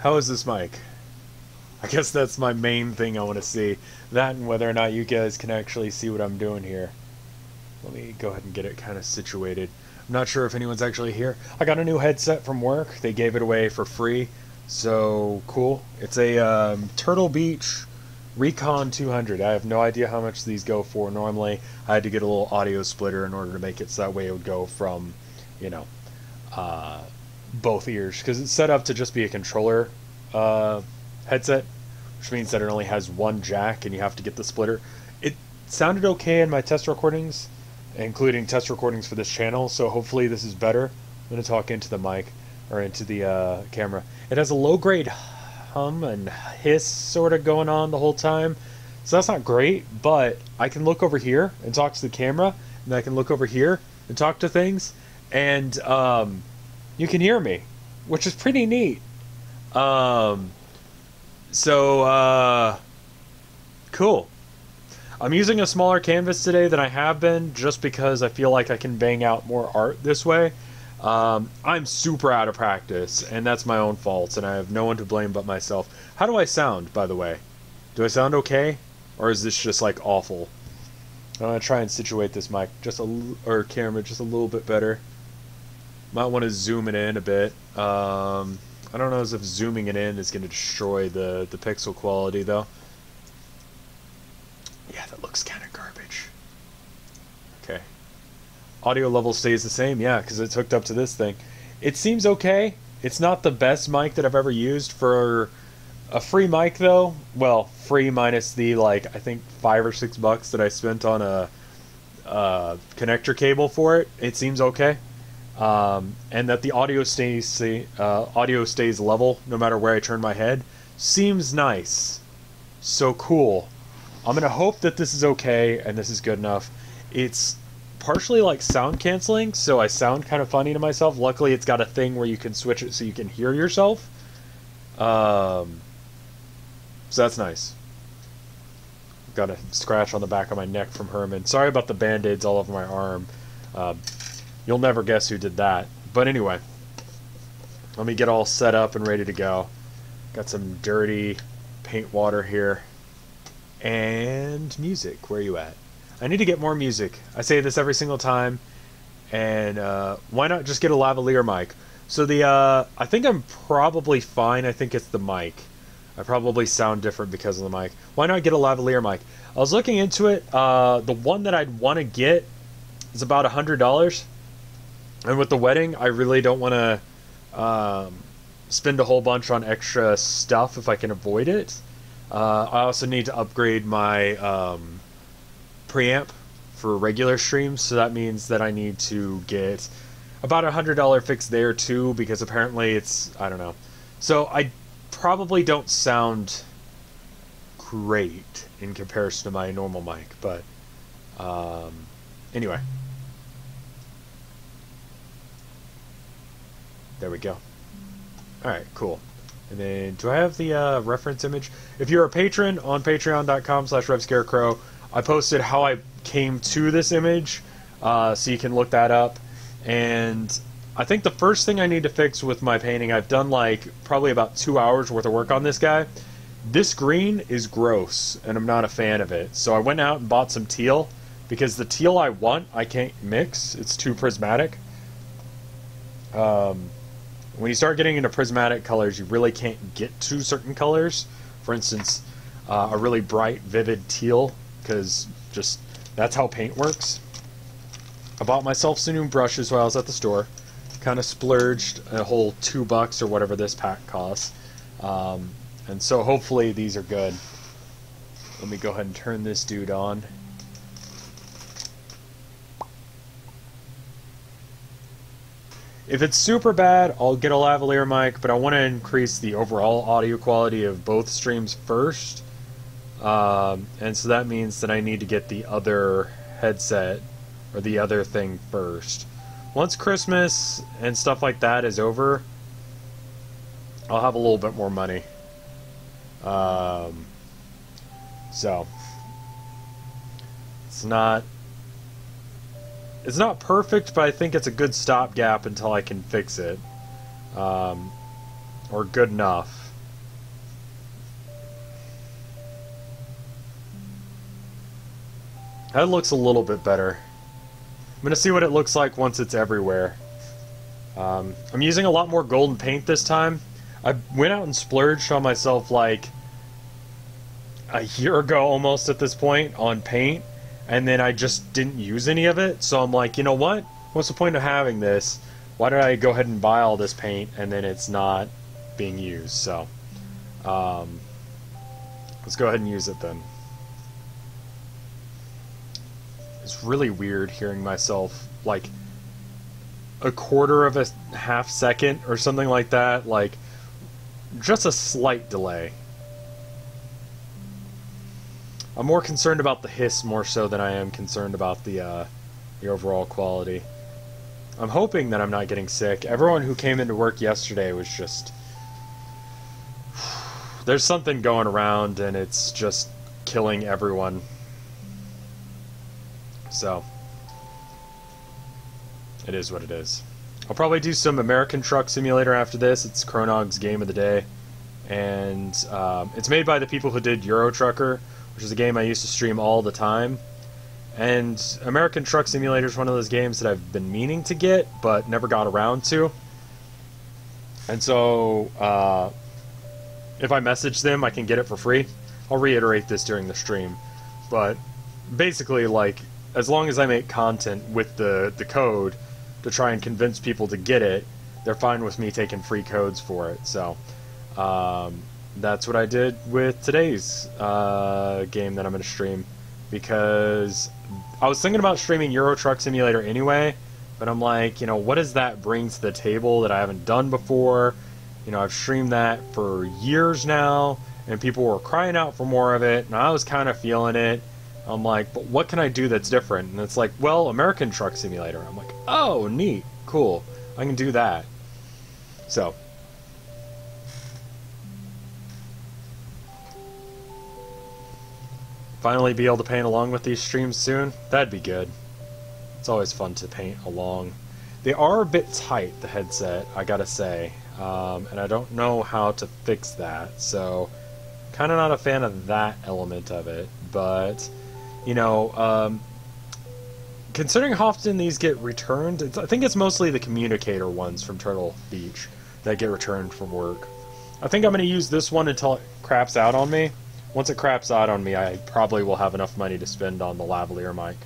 How is this mic? I guess that's my main thing I want to see. That and whether or not you guys can actually see what I'm doing here. Let me go ahead and get it kind of situated. I'm not sure if anyone's actually here. I got a new headset from work. They gave it away for free. So, cool. It's a Turtle Beach Recon 200. I have no idea how much these go for. Normally, I had to get a little audio splitter in order to make it so that way it would go from, you know, both ears. Because it's set up to just be a controller headset, which means that it only has one jack and you have to get the splitter. It sounded okay in my test recordings, including test recordings for this channel, so hopefully this is better. I'm going to talk into the mic, or into the camera. It has a low-grade hum and hiss sort of going on the whole time, so that's not great, but I can look over here and talk to the camera, and I can look over here and talk to things, and you can hear me, which is pretty neat. Cool. I'm using a smaller canvas today than I have been, just because I feel like I can bang out more art this way. I'm super out of practice, and that's my own fault, and I have no one to blame but myself. How do I sound, by the way? Do I sound okay? Or is this just, like, awful? I'm going to try and situate this mic, or camera, just a little bit better. Might want to zoom it in a bit. I don't know as if zooming it in is going to destroy the pixel quality, though. Yeah, that looks kind of garbage. Okay. Audio level stays the same, yeah, because it's hooked up to this thing. It seems okay. It's not the best mic that I've ever used for a free mic, though. Well, free minus the, like, I think $5 or $6 that I spent on a connector cable for it. It seems okay. And that the audio stays level no matter where I turn my head seems nice. So cool. I'm gonna hope that this is okay and this is good enough. It's partially like sound canceling, so I sound kind of funny to myself. Luckily, it's got a thing where you can switch it so you can hear yourself. So that's nice. Got a scratch on the back of my neck from Herman. Sorry about the band-aids all over my arm. You'll never guess who did that. But anyway, let me get all set up and ready to go. Got some dirty paint water here. And music. Where are you at? I need to get more music. I say this every single time. And why not just get a lavalier mic? So I think I'm probably fine. I think it's the mic. I probably sound different because of the mic. Why not get a lavalier mic? I was looking into it. The one that I'd want to get is about $100. And with the wedding, I really don't want to spend a whole bunch on extra stuff if I can avoid it. I also need to upgrade my preamp for regular streams, so that means that I need to get about $100 fix there too, because apparently it's, I don't know. So I probably don't sound great in comparison to my normal mic, but anyway. There we go. Alright, cool. And then, do I have the reference image? If you're a patron on patreon.com/RevScarecrow, I posted how I came to this image, so you can look that up. And I think the first thing I need to fix with my painting, I've done like probably about 2 hours worth of work on this guy. This green is gross, and I'm not a fan of it. So I went out and bought some teal, because the teal I want, I can't mix. It's too prismatic. When you start getting into prismatic colors, you really can't get to certain colors. For instance, a really bright, vivid teal, because just that's how paint works. I bought myself some new brushes while I was at the store. Kind of splurged a whole $2 or whatever this pack costs. And so hopefully these are good. Let me go ahead and turn this dude on. If it's super bad, I'll get a lavalier mic, but I want to increase the overall audio quality of both streams first. And so that means that I need to get the other headset, or the other thing first. Once Christmas and stuff like that is over, I'll have a little bit more money. So, it's not perfect, but I think it's a good stopgap until I can fix it. Or good enough. That looks a little bit better. I'm gonna see what it looks like once it's everywhere. I'm using a lot more golden paint this time. I went out and splurged on myself like a year ago almost at this point on paint, and then I just didn't use any of it, so I'm like, you know what? What's the point of having this? Why did I go ahead and buy all this paint and then it's not being used? So, let's go ahead and use it then. It's really weird hearing myself like a quarter of a half second or something like that, like just a slight delay. I'm more concerned about the hiss more so than I am concerned about the overall quality. I'm hoping that I'm not getting sick. Everyone who came into work yesterday was just... There's something going around and it's just killing everyone. So, it is what it is. I'll probably do some American Truck Simulator after this. It's Chronog's game of the day. And it's made by the people who did Euro Trucker, which is a game I used to stream all the time. And American Truck Simulator is one of those games that I've been meaning to get, but never got around to. And so, if I message them, I can get it for free. I'll reiterate this during the stream. But basically, like, as long as I make content with the code to try and convince people to get it, they're fine with me taking free codes for it. So, that's what I did with today's game that I'm going to stream, because I was thinking about streaming Euro Truck Simulator anyway, but I'm like, you know, what does that bring to the table that I haven't done before? You know, I've streamed that for years now, and people were crying out for more of it, and I was kind of feeling it. I'm like, but what can I do that's different? And it's like, well, American Truck Simulator. I'm like, oh, neat, cool, I can do that. So, finally be able to paint along with these streams soon. That'd be good. It's always fun to paint along. They are a bit tight, the headset, I gotta say, and I don't know how to fix that, so kind of not a fan of that element of it. But you know, considering how often these get returned, I think it's mostly the communicator ones from Turtle Beach that get returned from work. I think I'm going to use this one until it craps out on me. Once it craps out on me, I probably will have enough money to spend on the lavalier mic.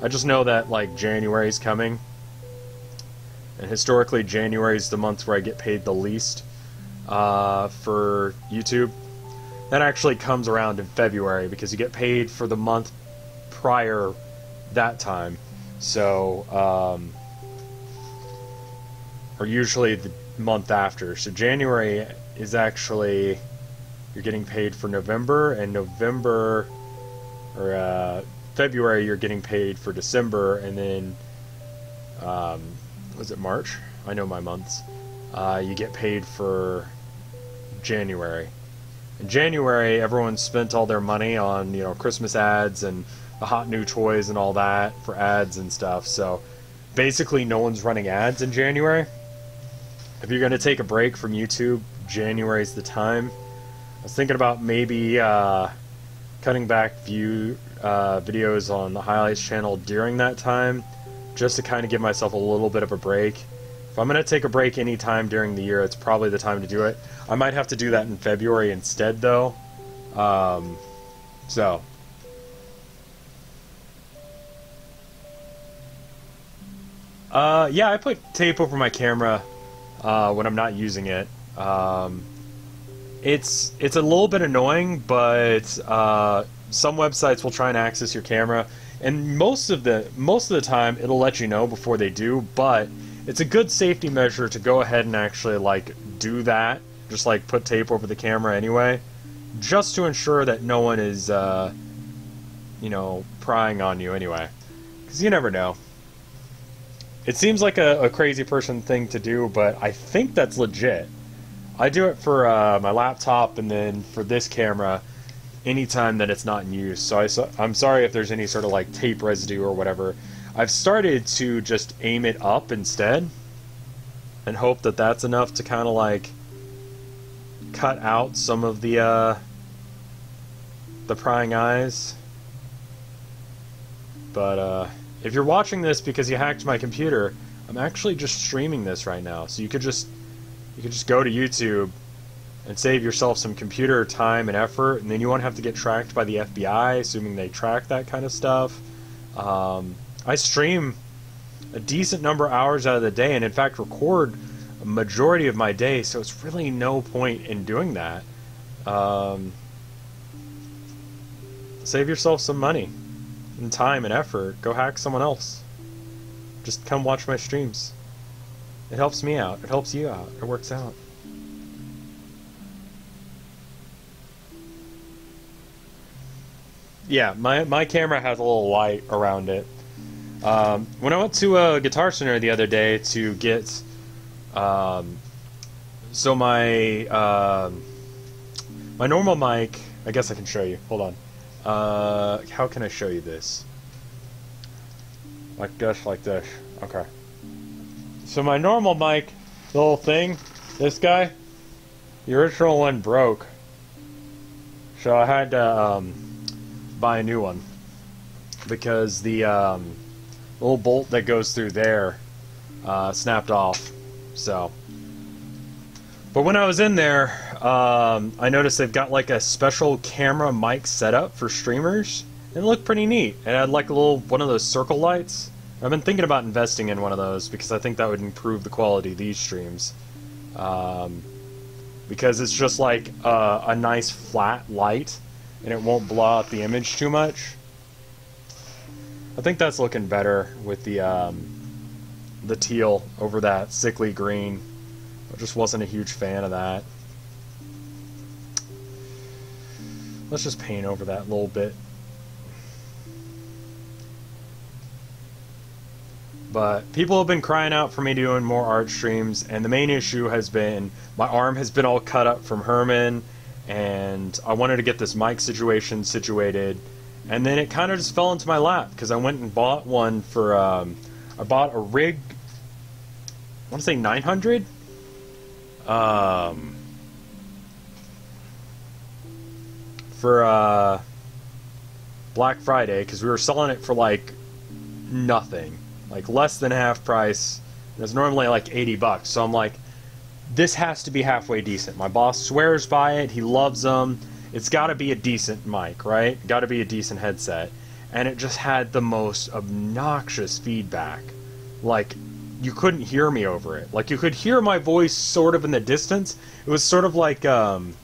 I just know that, like, January's coming, and historically January is the month where I get paid the least for YouTube. That actually comes around in February, because you get paid for the month prior that time. So, or usually the month after. So January is actually, you're getting paid for November, and November, or February you're getting paid for December, and then, was it March? I know my months. You get paid for January. In January, everyone spent all their money on, you know, Christmas ads and the hot new toys and all that for ads and stuff. So basically no one's running ads in January. If you're going to take a break from YouTube, January's the time. I was thinking about maybe cutting back videos on the highlights channel during that time, just to kind of give myself a little bit of a break. If I'm going to take a break any time during the year, it's probably the time to do it. I might have to do that in February instead, though. So, yeah, I put tape over my camera when I'm not using it. It's a little bit annoying, but some websites will try and access your camera, and most of the time it'll let you know before they do. But it's a good safety measure to go ahead and actually, like, do that. Just, like, put tape over the camera anyway, just to ensure that no one is, you know, prying on you anyway. Because you never know. It seems like a crazy person thing to do, but I think that's legit. I do it for my laptop, and then for this camera, anytime that it's not in use. So I'm sorry if there's any sort of, like, tape residue or whatever. I've started to just aim it up instead, and hope that that's enough to kind of, like, cut out some of the prying eyes. But if you're watching this because you hacked my computer, I'm actually just streaming this right now. So you could just go to YouTube and save yourself some computer time and effort, and then you won't have to get tracked by the FBI, assuming they track that kind of stuff. I stream a decent number of hours out of the day, and in fact record a majority of my day, so it's really no point in doing that. Save yourself some money and time and effort. Go hack someone else. Just come watch my streams. It helps me out. It helps you out. It works out. Yeah, my camera has a little light around it. When I went to a Guitar Center the other day to get, so my normal mic, I guess I can show you. Hold on. How can I show you this? Like this, like this. Okay. So my normal mic, the little thing, this guy, the original one broke. So I had to buy a new one because the little bolt that goes through there snapped off. So, but when I was in there, I noticed they've got like a special camera mic setup for streamers. It looked pretty neat. It had like a little one of those circle lights. I've been thinking about investing in one of those because I think that would improve the quality of these streams. Because it's just like a nice flat light, and it won't blow out the image too much. I think that's looking better with the teal over that sickly green. I just wasn't a huge fan of that. Let's just paint over that a little bit. But people have been crying out for me doing more art streams, and the main issue has been my arm has been all cut up from Herman, and I wanted to get this mic situation situated, and then it kind of just fell into my lap because I went and bought one for I bought a rig, I want to say 900 for Black Friday, because we were selling it for like nothing, like less than half price. And it's normally like 80 bucks. So I'm like, this has to be halfway decent. My boss swears by it. He loves them. It's got to be a decent mic, right? Got to be a decent headset. And it just had the most obnoxious feedback. Like, you couldn't hear me over it. Like, you could hear my voice sort of in the distance. It was sort of like when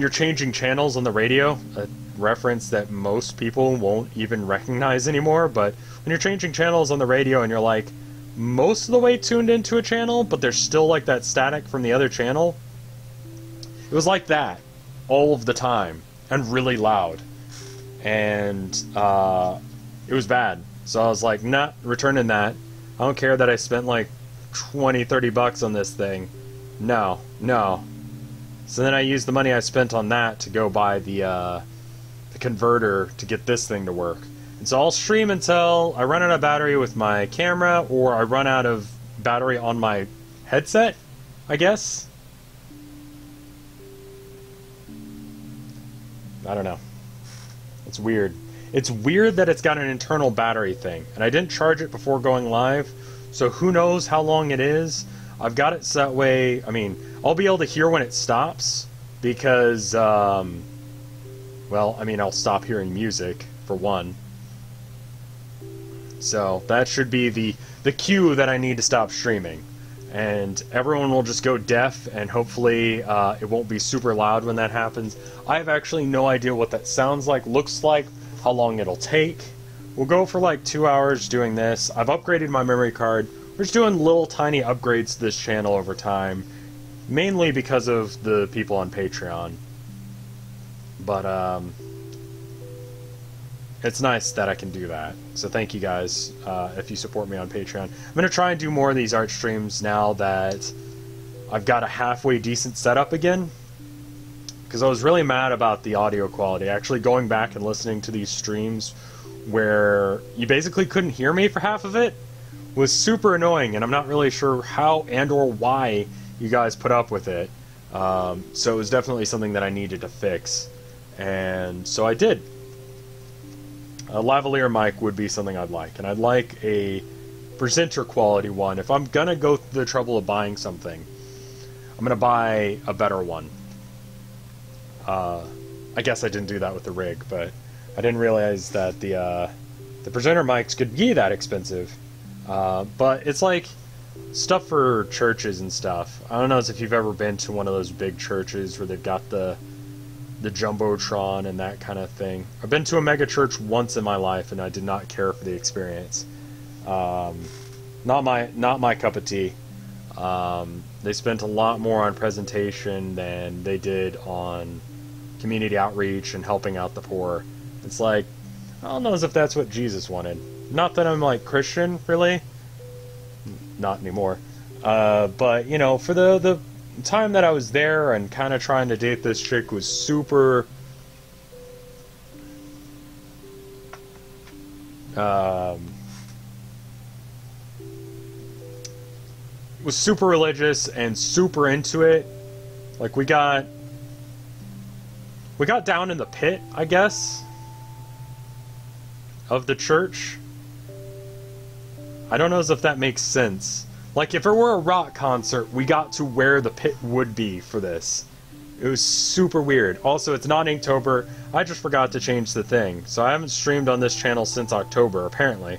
you're changing channels on the radio, a reference that most people won't even recognize anymore, but when you're changing channels on the radio and you're like most of the way tuned into a channel, but there's still like that static from the other channel, it was like that all of the time and really loud, and it was bad. So I was like, nah, returning that. I don't care that I spent like 20-30 bucks on this thing. No. So then I used the money I spent on that to go buy the converter to get this thing to work. And so I'll stream until I run out of battery with my camera, or I run out of battery on my headset, I guess. I don't know. It's weird. It's weird that it's got an internal battery thing, and I didn't charge it before going live, so who knows how long it is. I've got it set way, I mean, I'll be able to hear when it stops, because, well, I mean, I'll stop hearing music, for one. So, that should be the cue that I need to stop streaming. And everyone will just go deaf, and hopefully it won't be super loud when that happens. I have actually no idea what that sounds like, looks like, how long it'll take. We'll go for like 2 hours doing this. I've upgraded my memory card. We're just doing little tiny upgrades to this channel over time, mainly because of the people on Patreon. But it's nice that I can do that. So thank you guys if you support me on Patreon. I'm going to try and do more of these art streams now that I've got a halfway decent setup again. Because I was really mad about the audio quality. Actually going back and listening to these streams where you basically couldn't hear me for half of it was super annoying, and I'm not really sure how and or why you guys put up with it. So it was definitely something that I needed to fix. And so I did. A lavalier mic would be something I'd like, and I'd like a presenter quality one. If I'm gonna go through the trouble of buying something, I'm gonna buy a better one. I guess I didn't do that with the rig, but I didn't realize that the presenter mics could be that expensive. But it's like stuff for churches and stuff. I don't know if you've ever been to one of those big churches where they've got the Jumbotron and that kind of thing. I've been to a mega church once in my life, and I did not care for the experience. Not my cup of tea. They spent a lot more on presentation than they did on community outreach and helping out the poor. It's like, I don't know as if that's what Jesus wanted. Not that I'm like Christian, really. Not anymore. But, you know, for the time that I was there and kind of trying to date this chick was super... was super religious and super into it. Like, we got down in the pit, I guess, of the church. I don't know as if that makes sense. Like, if it were a rock concert, we got to where the pit would be for this. It was super weird. Also, it's not Inktober. I just forgot to change the thing. So I haven't streamed on this channel since October, apparently.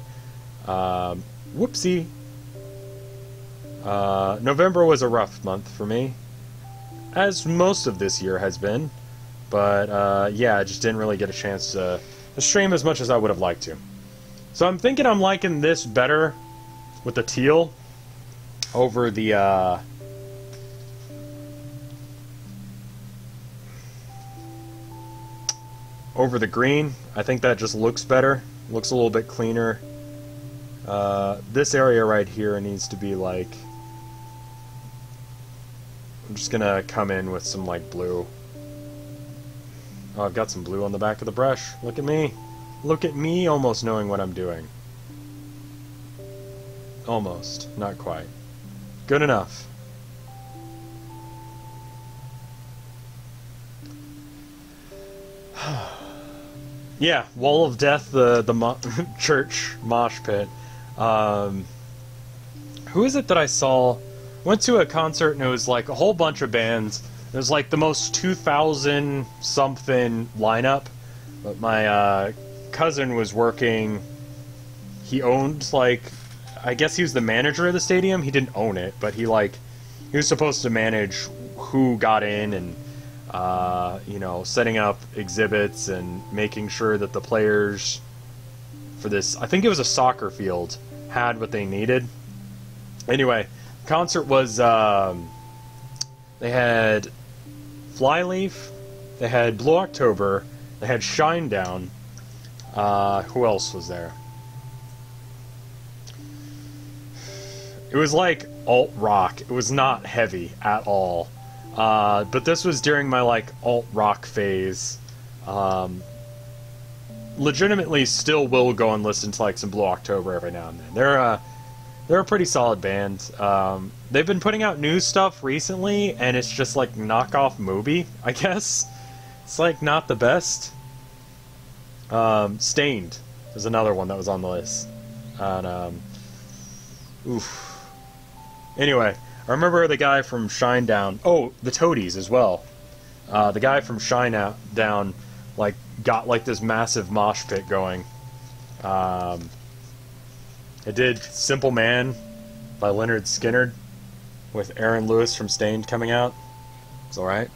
Whoopsie. November was a rough month for me, as most of this year has been. But, yeah, I just didn't really get a chance to stream as much as I would have liked to. So I'm thinking I'm liking this better with the teal over the, over the green. I think that just looks better. Looks a little bit cleaner. This area right here needs to be like... I'm just gonna come in with some, like, blue. Oh, I've got some blue on the back of the brush. Look at me. Look at me almost knowing what I'm doing. Almost. Not quite. Good enough. Yeah, Wall of Death, the church mosh pit. Who is it that I saw? Went to a concert and it was like a whole bunch of bands. It was like the most 2000 something lineup. But my cousin was working. He owned, like, I guess he was the manager of the stadium. He didn't own it, but he was supposed to manage who got in and you know, setting up exhibits and making sure that the players for this, I think it was a soccer field, had what they needed. Anyway, the concert was, they had Flyleaf, they had Blue October, they had Shinedown. Who else was there? It was like alt-rock. It was not heavy at all. But this was during my, like, alt-rock phase. Legitimately still will go and listen to, like, some Blue October every now and then. They're a pretty solid band. They've been putting out new stuff recently, and it's just, like, knockoff Moby, I guess. It's, like, not the best. Stained is another one that was on the list. And, oof. Anyway, I remember the guy from Shinedown. Oh, the Toadies as well. The guy from Shinedown, like, got, like, this massive mosh pit going. It did Simple Man by Leonard Skinner with Aaron Lewis from Stained coming out. It's alright.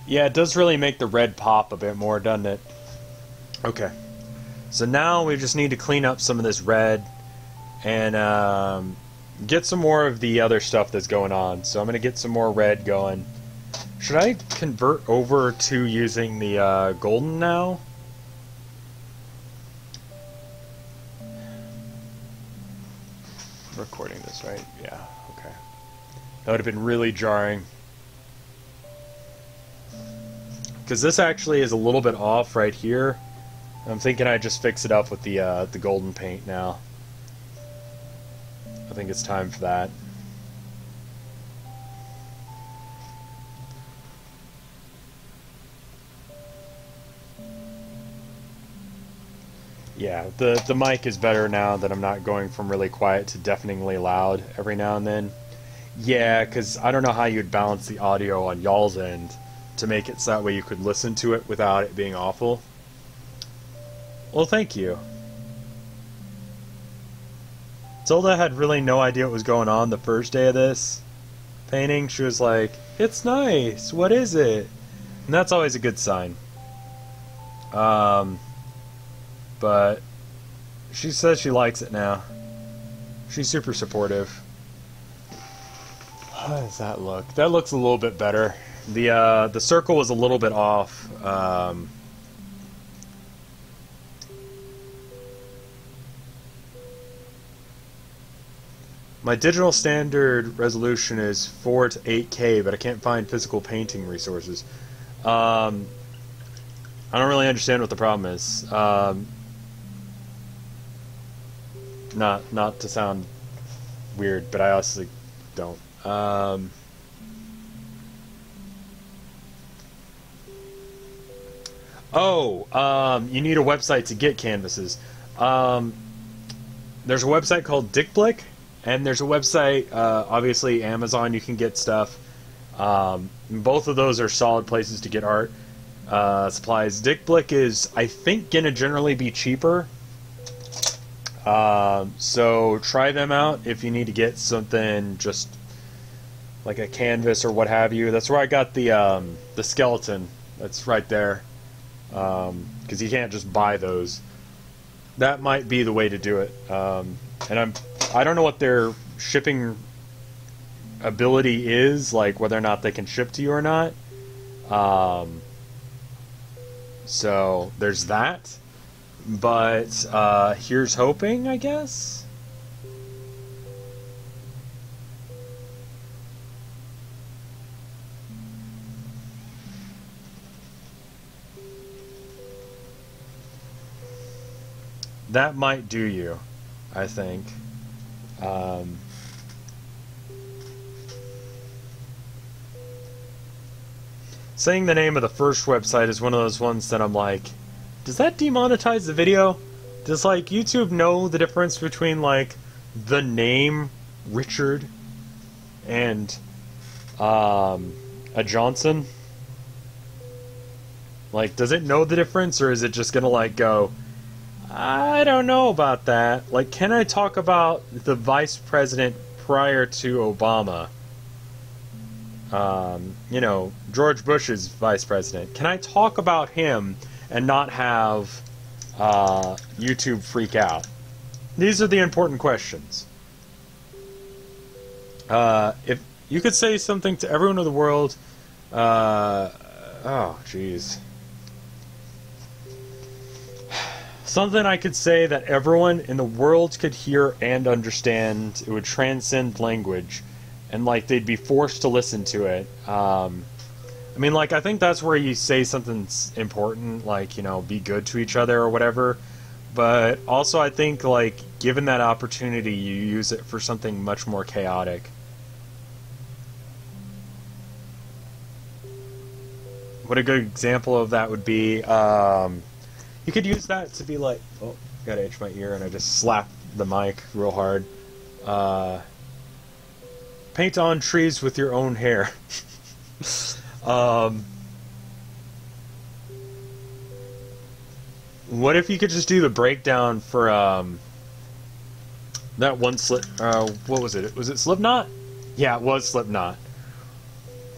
Yeah, it does really make the red pop a bit more, doesn't it? Okay. So now we just need to clean up some of this red and get some more of the other stuff that's going on. So I'm going to get some more red going. Should I convert over to using the golden now? I'm recording this, right? Yeah, okay. That would have been really jarring. Because this actually is a little bit off right here. I'm thinking I just fix it up with the golden paint now. I think it's time for that. Yeah, the mic is better now that I'm not going from really quiet to deafeningly loud every now and then. Yeah, because I don't know how you'd balance the audio on y'all's end to make it so that way you could listen to it without it being awful. Well, thank you. Zelda had really no idea what was going on the first day of this painting. She was like, "It's nice, what is it?" And that's always a good sign. But she says she likes it now. She's super supportive. How does that look? That looks a little bit better. The circle was a little bit off. My digital standard resolution is 4 to 8K, but I can't find physical painting resources. I don't really understand what the problem is. Not to sound weird, but I honestly don't. You need a website to get canvases. There's a website called DickBlick, and there's a website, obviously Amazon, you can get stuff. Both of those are solid places to get art supplies. DickBlick is, I think, gonna generally be cheaper. So try them out if you need to get something just like a canvas or what have you. That's where I got the skeleton. That's right there. Because you can't just buy those. That might be the way to do it. And I don't know what their shipping ability is, like whether or not they can ship to you or not. So there's that. But here's hoping, I guess. That might do you, I think. Saying the name of the first website is one of those ones that I'm like, does that demonetize the video? Does, like, YouTube know the difference between, like, the name Richard and a Johnson? Like, does it know the difference, or is it just gonna, like, go, I don't know about that. Like, can I talk about the vice president prior to Obama? You know, George Bush's vice president. Can I talk about him and not have YouTube freak out? These are the important questions. If you could say something to everyone in the world, oh, jeez. Something I could say that everyone in the world could hear and understand. It would transcend language, and like they'd be forced to listen to it. I mean, like, I think that's where you say something's important, like, you know, be good to each other or whatever. But also, I think, like, given that opportunity, you use it for something much more chaotic. What a good example of that would be, you could use that to be like, oh, gotta itch my ear, and I just slapped the mic real hard. Paint on trees with your own hair. What if you could just do the breakdown for that one slip? What was it? Was it Slipknot? Yeah, it was Slipknot.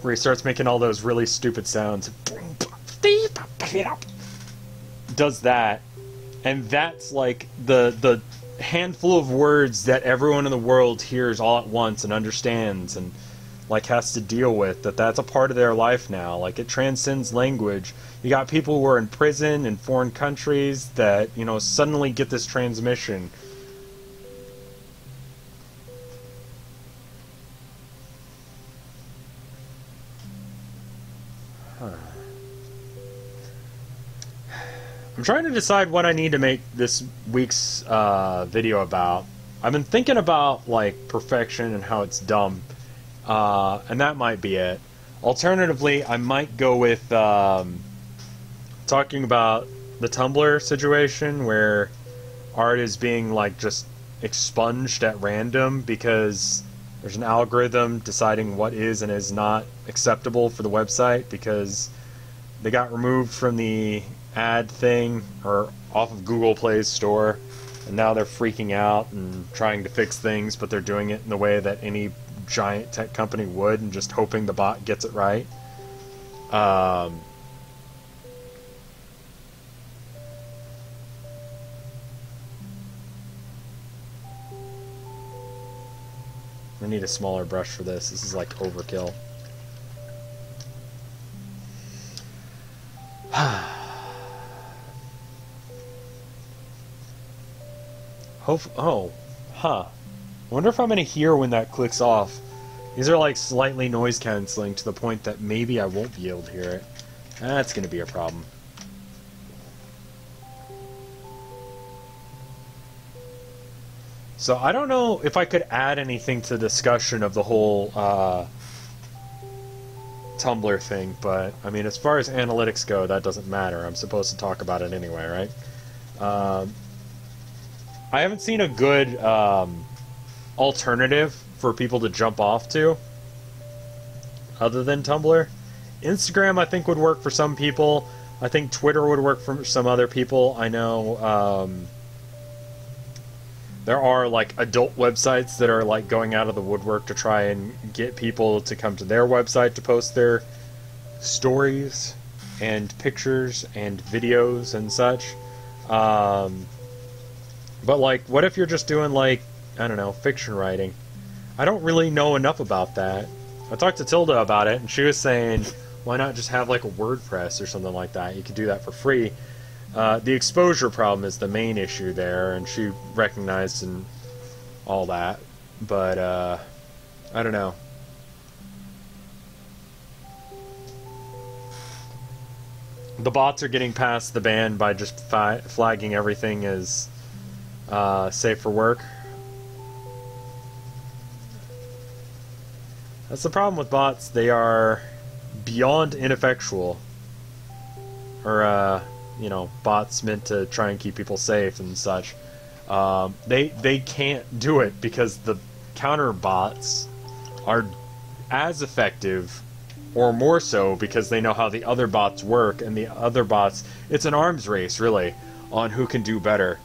Where he starts making all those really stupid sounds. Does that, and that's like the handful of words that everyone in the world hears all at once and understands and like has to deal with, that's a part of their life now. Like, it transcends language. You got people who are in prison in foreign countries that, you know, suddenly get this transmission. I'm trying to decide what I need to make this week's video about. I've been thinking about, like, perfection and how it's dumb. And that might be it. Alternatively, I might go with talking about the Tumblr situation, where art is being like just expunged at random because there's an algorithm deciding what is and is not acceptable for the website because they got removed from the ad thing or off of Google Play's store, and now they're freaking out and trying to fix things, but they're doing it in the way that any giant tech company would and just hoping the bot gets it right. I need a smaller brush for this. This is like overkill. Oh, huh. Wonder if I'm gonna hear when that clicks off. These are like slightly noise canceling to the point that maybe I won't be able to hear it. That's gonna be a problem. So I don't know if I could add anything to the discussion of the whole Tumblr thing, but I mean, as far as analytics go, that doesn't matter. I'm supposed to talk about it anyway, right? I haven't seen a good alternative for people to jump off to other than Tumblr. Instagram, I think, would work for some people. I think Twitter would work for some other people. I know there are like adult websites that are like going out of the woodwork to try and get people to come to their website to post their stories and pictures and videos and such. But like, what if you're just doing like, I don't know, fiction writing? I don't really know enough about that. I talked to Tilda about it, and she was saying, why not just have like a WordPress or something like that? You could do that for free. The exposure problem is the main issue there, and she recognized and all that. But, I don't know. The bots are getting past the ban by just flagging everything as safe for work. That's the problem with bots. They are beyond ineffectual. Or, you know, bots meant to try and keep people safe and such. They can't do it because the counter bots are as effective, or more so, because they know how the other bots work, and the other bots, it's an arms race, really, on who can do better.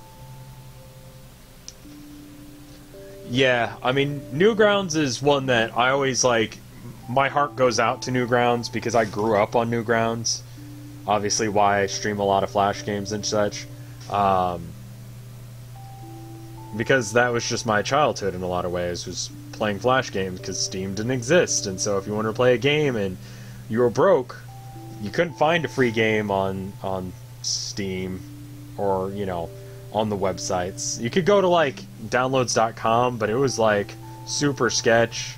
Yeah, I mean, Newgrounds is one that I always like. My heart goes out to Newgrounds because I grew up on Newgrounds. Obviously, why I stream a lot of Flash games and such. Because that was just my childhood in a lot of ways, was playing Flash games because Steam didn't exist. And so if you wanted to play a game and you were broke, you couldn't find a free game on Steam or, you know, on the websites. You could go to like downloads.com, but it was like super sketch,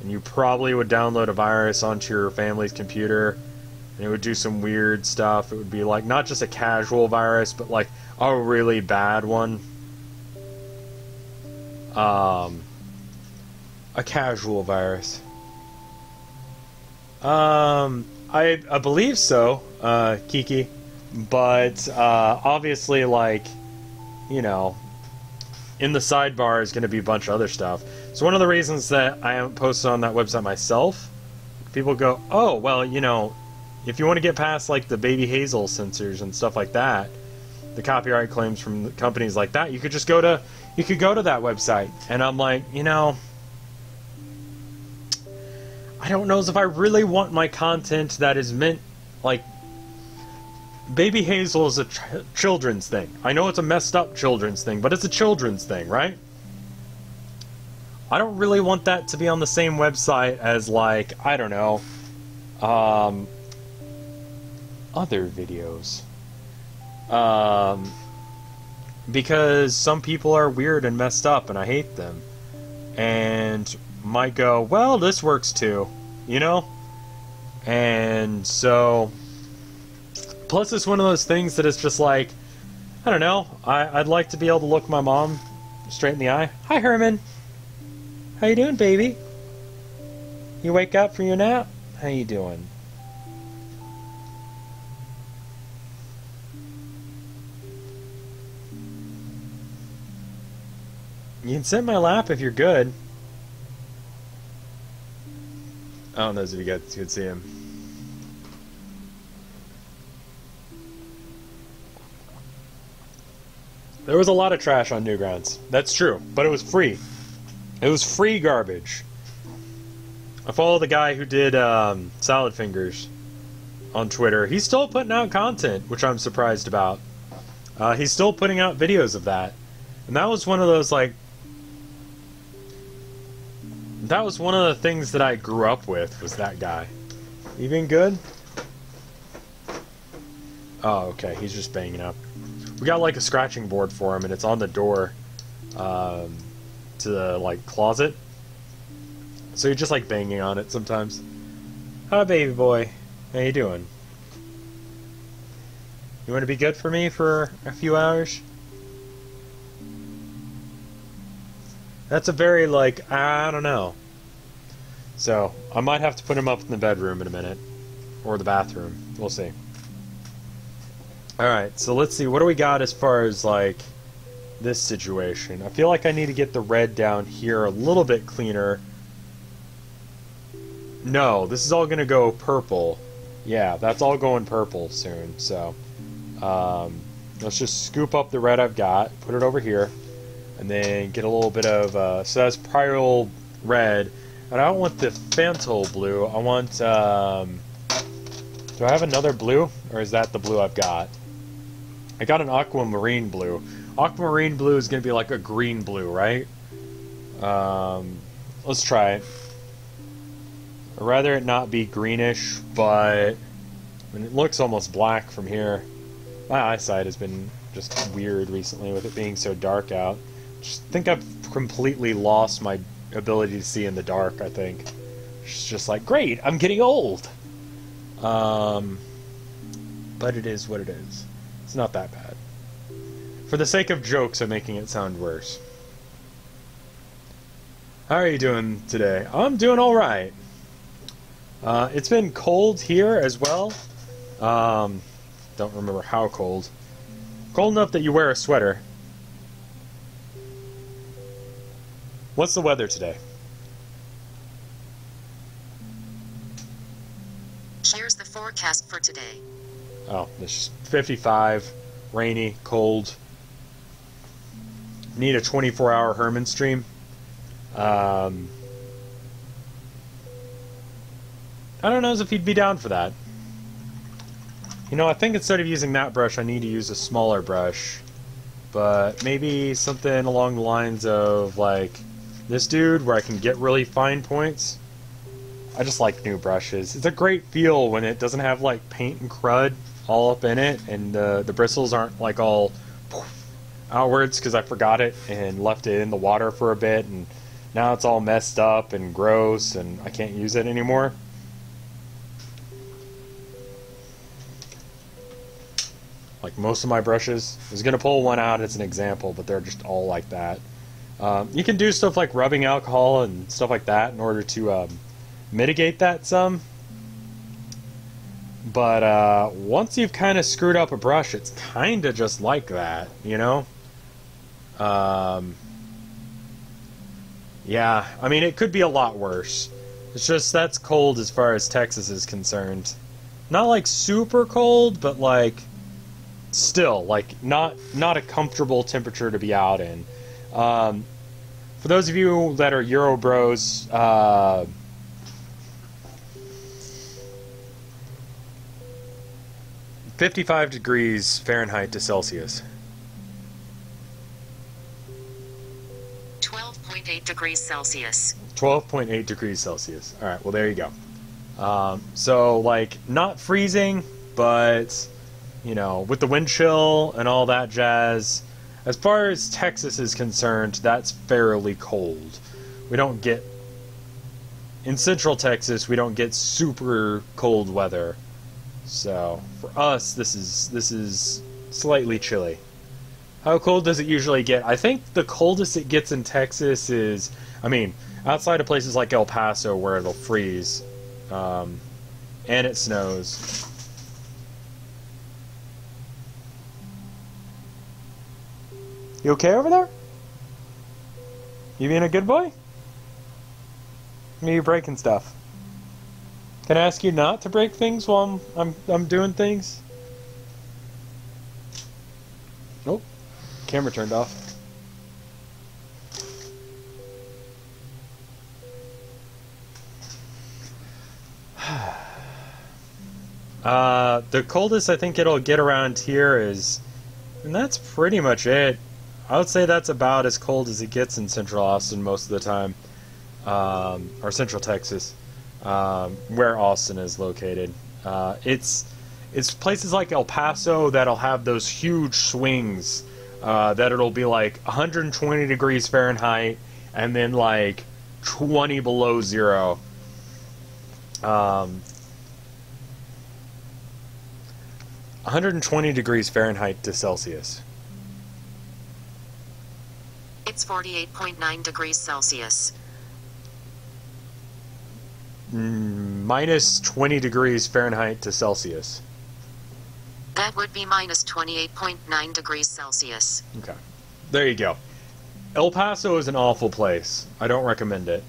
and you probably would download a virus onto your family's computer, and it would do some weird stuff. It would be like not just a casual virus, but like a really bad one. A casual virus. I believe so, Kiki. But obviously, like, you know, in the sidebar is going to be a bunch of other stuff. So one of the reasons that I haven't posted on that website myself, people go, oh, well, you know, if you want to get past like the Baby Hazel censors and stuff like that, the copyright claims from companies like that, you could just go to that website. And I'm like, you know, I don't know if I really want my content that is meant, like, Baby Hazel is a children's thing. I know it's a messed up children's thing, but it's a children's thing, right? I don't really want that to be on the same website as, like, I don't know, other videos. Because some people are weird and messed up, and I hate them. And might go, well, this works too, you know? And so, plus it's one of those things that is just like, I don't know, I'd like to be able to look my mom straight in the eye. Hi, Herman. How you doing, baby? You wake up from your nap? How you doing? You can sit in my lap if you're good. I don't know if you guys could see him. There was a lot of trash on Newgrounds. That's true, but it was free. It was free garbage. I follow the guy who did Salad Fingers on Twitter. He's still putting out content, which I'm surprised about. He's still putting out videos of that. And that was one of those, like... That was one of the things that I grew up with, was that guy. You been good? Oh, okay. He's just banging up. We got, like, a scratching board for him, and it's on the door to the, like, closet. So you're just, like, banging on it sometimes. Hi, baby boy. How you doing? You want to be good for me for a few hours? That's a very, like, I don't know. So, I might have to put him up in the bedroom in a minute. Or the bathroom. We'll see. Alright, so let's see. What do we got as far as, like, this situation? I feel like I need to get the red down here a little bit cleaner. No, this is all going to go purple. Yeah, that's all going purple soon. So, let's just scoop up the red I've got. Put it over here. And then get a little bit of, so that's Primal red. And I don't want the Phantol blue. I want, do I have another blue? Or is that the blue I've got? I got an Aquamarine blue. Aquamarine blue is going to be like a green blue, right? Let's try it. I'd rather it not be greenish, but I mean, it looks almost black from here. My eyesight has been just weird recently with it being so dark out. Just think I've completely lost my ability to see in the dark, I think. It's just like, great, I'm getting old! But it is what it is. It's not that bad. For the sake of jokes, I'm making it sound worse. How are you doing today? I'm doing alright. It's been cold here as well. Don't remember how cold. Cold enough that you wear a sweater. What's the weather today? Here's the forecast for today. Oh, it's 55, rainy, cold. Need a 24-hour Herman stream. I don't know if he'd be down for that. You know, I think instead of using that brush, I need to use a smaller brush. But maybe something along the lines of, like, this dude, where I can get really fine points. I just like new brushes. It's a great feel when it doesn't have, like, paint and crud all up in it, and the bristles aren't, like, all outwards, because I forgot it and left it in the water for a bit, and now it's all messed up and gross, and I can't use it anymore. Like most of my brushes. I was going to pull one out as an example, but they're just all like that. You can do stuff like rubbing alcohol and stuff like that in order to mitigate that some. But once you've kind of screwed up a brush, it's kind of just like that, you know? Yeah, I mean, it could be a lot worse. It's just that's cold as far as Texas is concerned. Not like super cold, but like still, like not a comfortable temperature to be out in. For those of you that are Euro bros, 55 degrees Fahrenheit to Celsius. 12.8 degrees Celsius. 12.8 degrees Celsius. Alright, well there you go. So, like, not freezing, but, you know, with the wind chill and all that jazz, as far as Texas is concerned, that's fairly cold. We don't get... In central Texas, we don't get super cold weather. So, for us, this is slightly chilly. How cold does it usually get? I think the coldest it gets in Texas is... I mean, outside of places like El Paso where it'll freeze, and it snows. You okay over there? You being a good boy? Maybe you're breaking stuff. Can I ask you not to break things while I'm doing things? Nope. Camera turned off. The coldest I think it'll get around here is, and that's pretty much it. I would say that's about as cold as it gets in Central Austin most of the time, or Central Texas, where Austin is located. It's places like El Paso that'll have those huge swings, that it'll be like 120 degrees Fahrenheit and then like 20 below zero. 120 degrees Fahrenheit to Celsius. It's 48.9 degrees Celsius. Minus 20 degrees Fahrenheit to Celsius. That would be minus 28.9 degrees Celsius. Okay. There you go. El Paso is an awful place. I don't recommend it.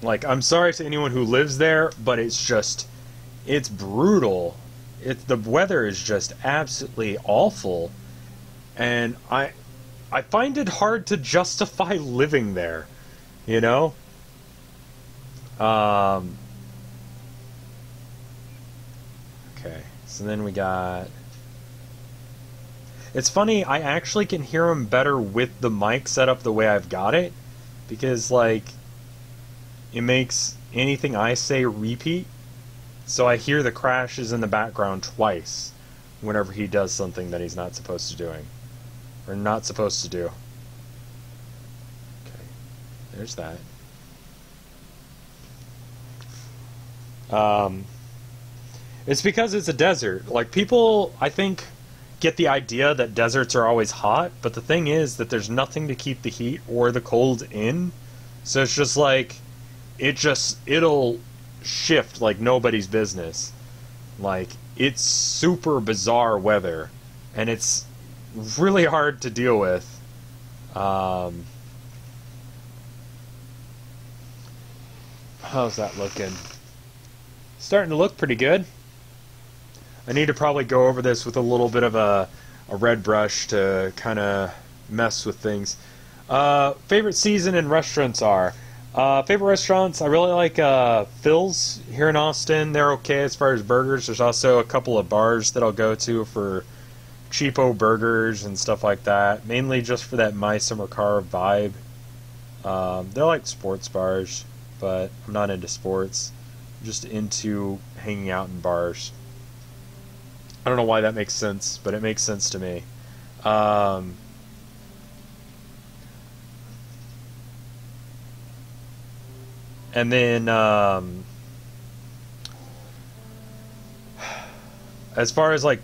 Like, I'm sorry to anyone who lives there, but it's brutal. The weather is just absolutely awful, and I find it hard to justify living there, you know? Okay, so then we got... It's funny, I actually can hear him better with the mic set up the way I've got it, because, like, it makes anything I say repeat, so I hear the crashes in the background twice whenever he does something that he's not supposed to doing. Or not supposed to do. Okay, there's that. It's because it's a desert. Like, people, I think, get the idea that deserts are always hot, but the thing is that there's nothing to keep the heat or the cold in. So it's just like, it'll shift like nobody's business. Like, it's super bizarre weather, and it's really hard to deal with. How's that looking? Starting to look pretty good. I need to probably go over this with a little bit of a red brush to kind of mess with things. Favorite season and restaurants are... favorite restaurants, I really like Phil's here in Austin. They're okay as far as burgers. There's also a couple of bars that I'll go to for cheapo burgers and stuff like that. Mainly just for that My Summer Car vibe. They're like sports bars, but I'm not into sports. I'm just into hanging out in bars. I don't know why that makes sense, but it makes sense to me. And then, as far as like,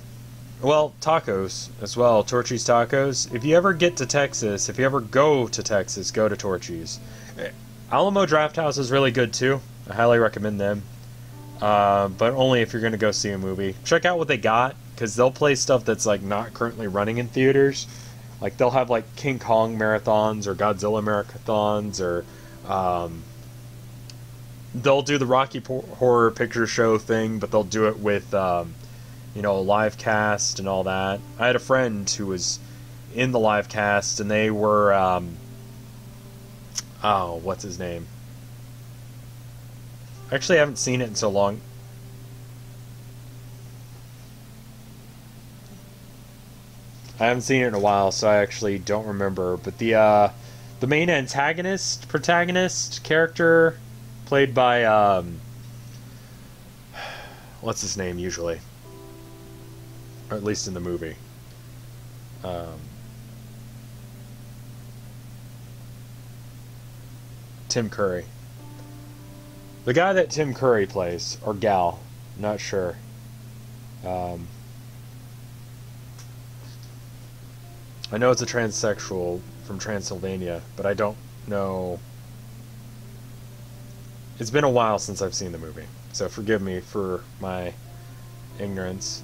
well, tacos as well, Torchy's Tacos. If you ever get to Texas, if you ever go to Texas, go to Torchy's. Alamo Draft House is really good too. I highly recommend them. But only if you're going to go see a movie. Check out what they got, because they'll play stuff that's like not currently running in theaters. Like, they'll have like King Kong marathons or Godzilla marathons, or they'll do the Rocky Horror Picture Show thing, but they'll do it with you know, a live cast and all that. I had a friend who was in the live cast, and they were oh, what's his name? Actually, I haven't seen it in so long. I haven't seen it in a while, so I actually don't remember. But the main protagonist character, played by what's his name usually, or at least in the movie. Tim Curry. The guy that Tim Curry plays, or gal, not sure. I know it's a transsexual from Transylvania, but I don't know. It's been a while since I've seen the movie, so forgive me for my ignorance.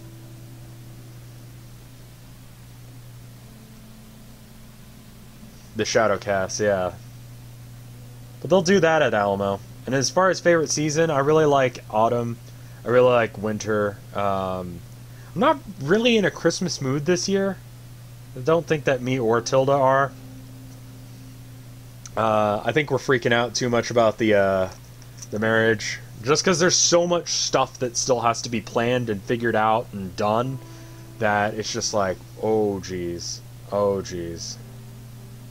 The Shadowcast, yeah. But they'll do that at Alamo. And as far as favorite season, I really like autumn. I really like winter. I'm not really in a Christmas mood this year. I don't think that me or Tilda are. I think we're freaking out too much about the marriage. Just because there's so much stuff that still has to be planned and figured out and done, that it's just like, oh geez. Oh geez.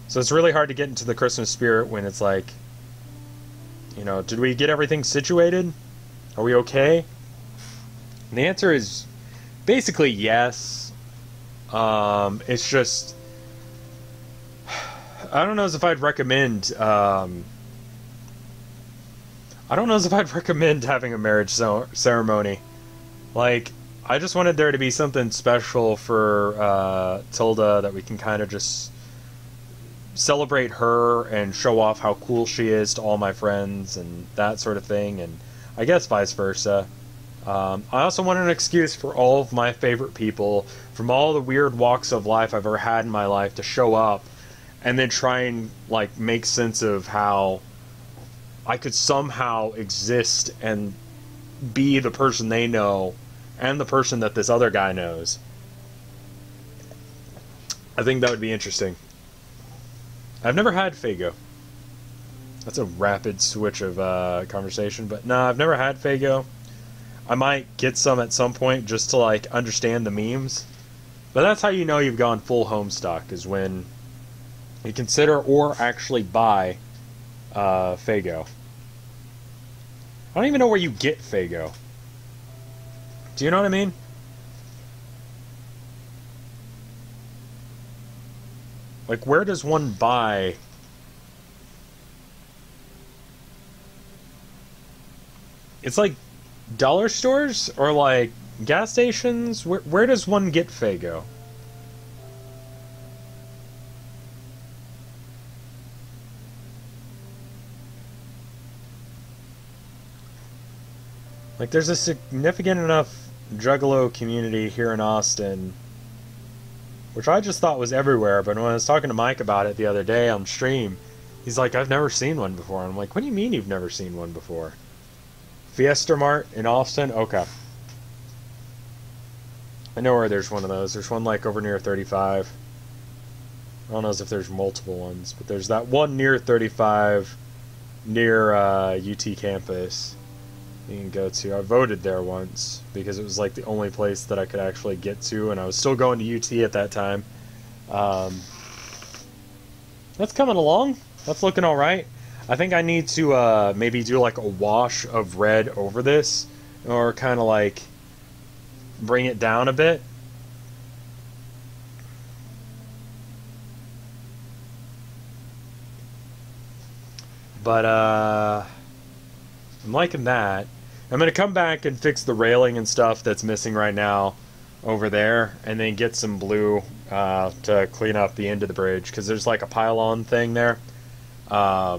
So it's really hard to get into the Christmas spirit when it's like, you know, did we get everything situated? Are we okay? And the answer is basically yes. It's just, I don't know as if I'd recommend, I don't know as if I'd recommend having a marriage ceremony. Like, I just wanted there to be something special for Tilda, that we can kind of just celebrate her and show off how cool she is to all my friends and that sort of thing, and I guess vice versa. I also want an excuse for all of my favorite people from all the weird walks of life I've ever had in my life to show up and then try and like make sense of how I could somehow exist and be the person they know and the person that this other guy knows. I think that would be interesting. I've never had Fago. That's a rapid switch of conversation, but no, I've never had Fago. I might get some at some point just to like understand the memes. But that's how you know you've gone full Homestuck, is when you consider or actually buy Fago. I don't even know where you get Fago. Do you know what I mean? Like, where does one buy... It's like dollar stores or like gas stations? Where does one get Fago? Like, there's a significant enough Juggalo community here in Austin, which I just thought was everywhere, but when I was talking to Mike about it the other day on stream, he's like, I've never seen one before. And I'm like, what do you mean you've never seen one before? Fiesta Mart in Austin? Okay. I know where there's one of those. There's one like over near 35. I don't know if there's multiple ones, but there's that one near 35 near UT campus you can go to. I voted there once because it was like the only place that I could actually get to, and I was still going to UT at that time. That's coming along. That's looking all right. I think I need to maybe do like a wash of red over this, or kind of like bring it down a bit. But I'm liking that. I'm going to come back and fix the railing and stuff that's missing right now over there, and then get some blue to clean up the end of the bridge, because there's like a pylon thing there. I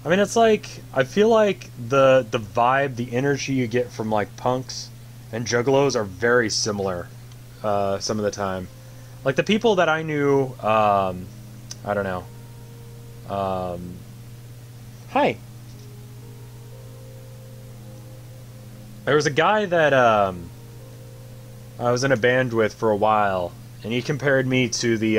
mean, it's like, I feel like the vibe, the energy you get from like punks and juggalos are very similar some of the time. Like the people that I knew, I don't know. Hi. There was a guy that I was in a band with for a while, and he compared me to the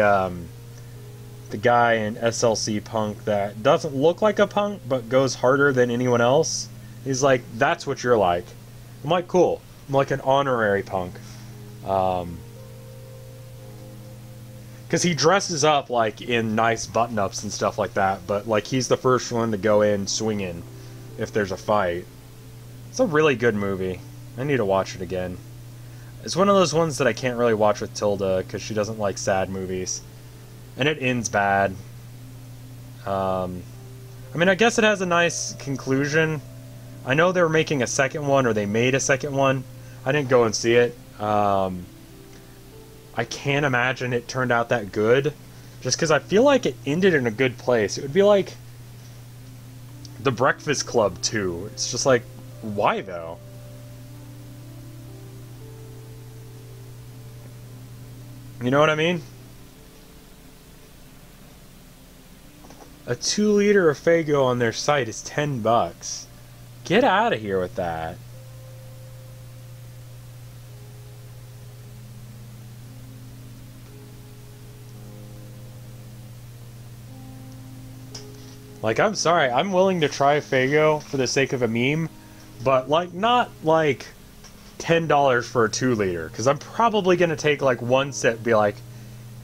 guy in SLC Punk that doesn't look like a punk but goes harder than anyone else. He's like, that's what you're like. I'm like, cool. I'm like an honorary punk. Because he dresses up like in nice button-ups and stuff like that, but like he's the first one to go in swinging if there's a fight. It's a really good movie. I need to watch it again. It's one of those ones that I can't really watch with Tilda because she doesn't like sad movies. And it ends bad. I mean, I guess it has a nice conclusion. I know they're making a second one, or they made a second one. I didn't go and see it. I can't imagine it turned out that good, just because I feel like it ended in a good place. It would be like The Breakfast Club 2. It's just like, why though? You know what I mean? A 2-liter of Faygo on their site is $10. Get out of here with that. Like, I'm sorry, I'm willing to try Faygo for the sake of a meme, but, like, not, like, $10 for a 2-liter, because I'm probably going to take, like, one sip and be like,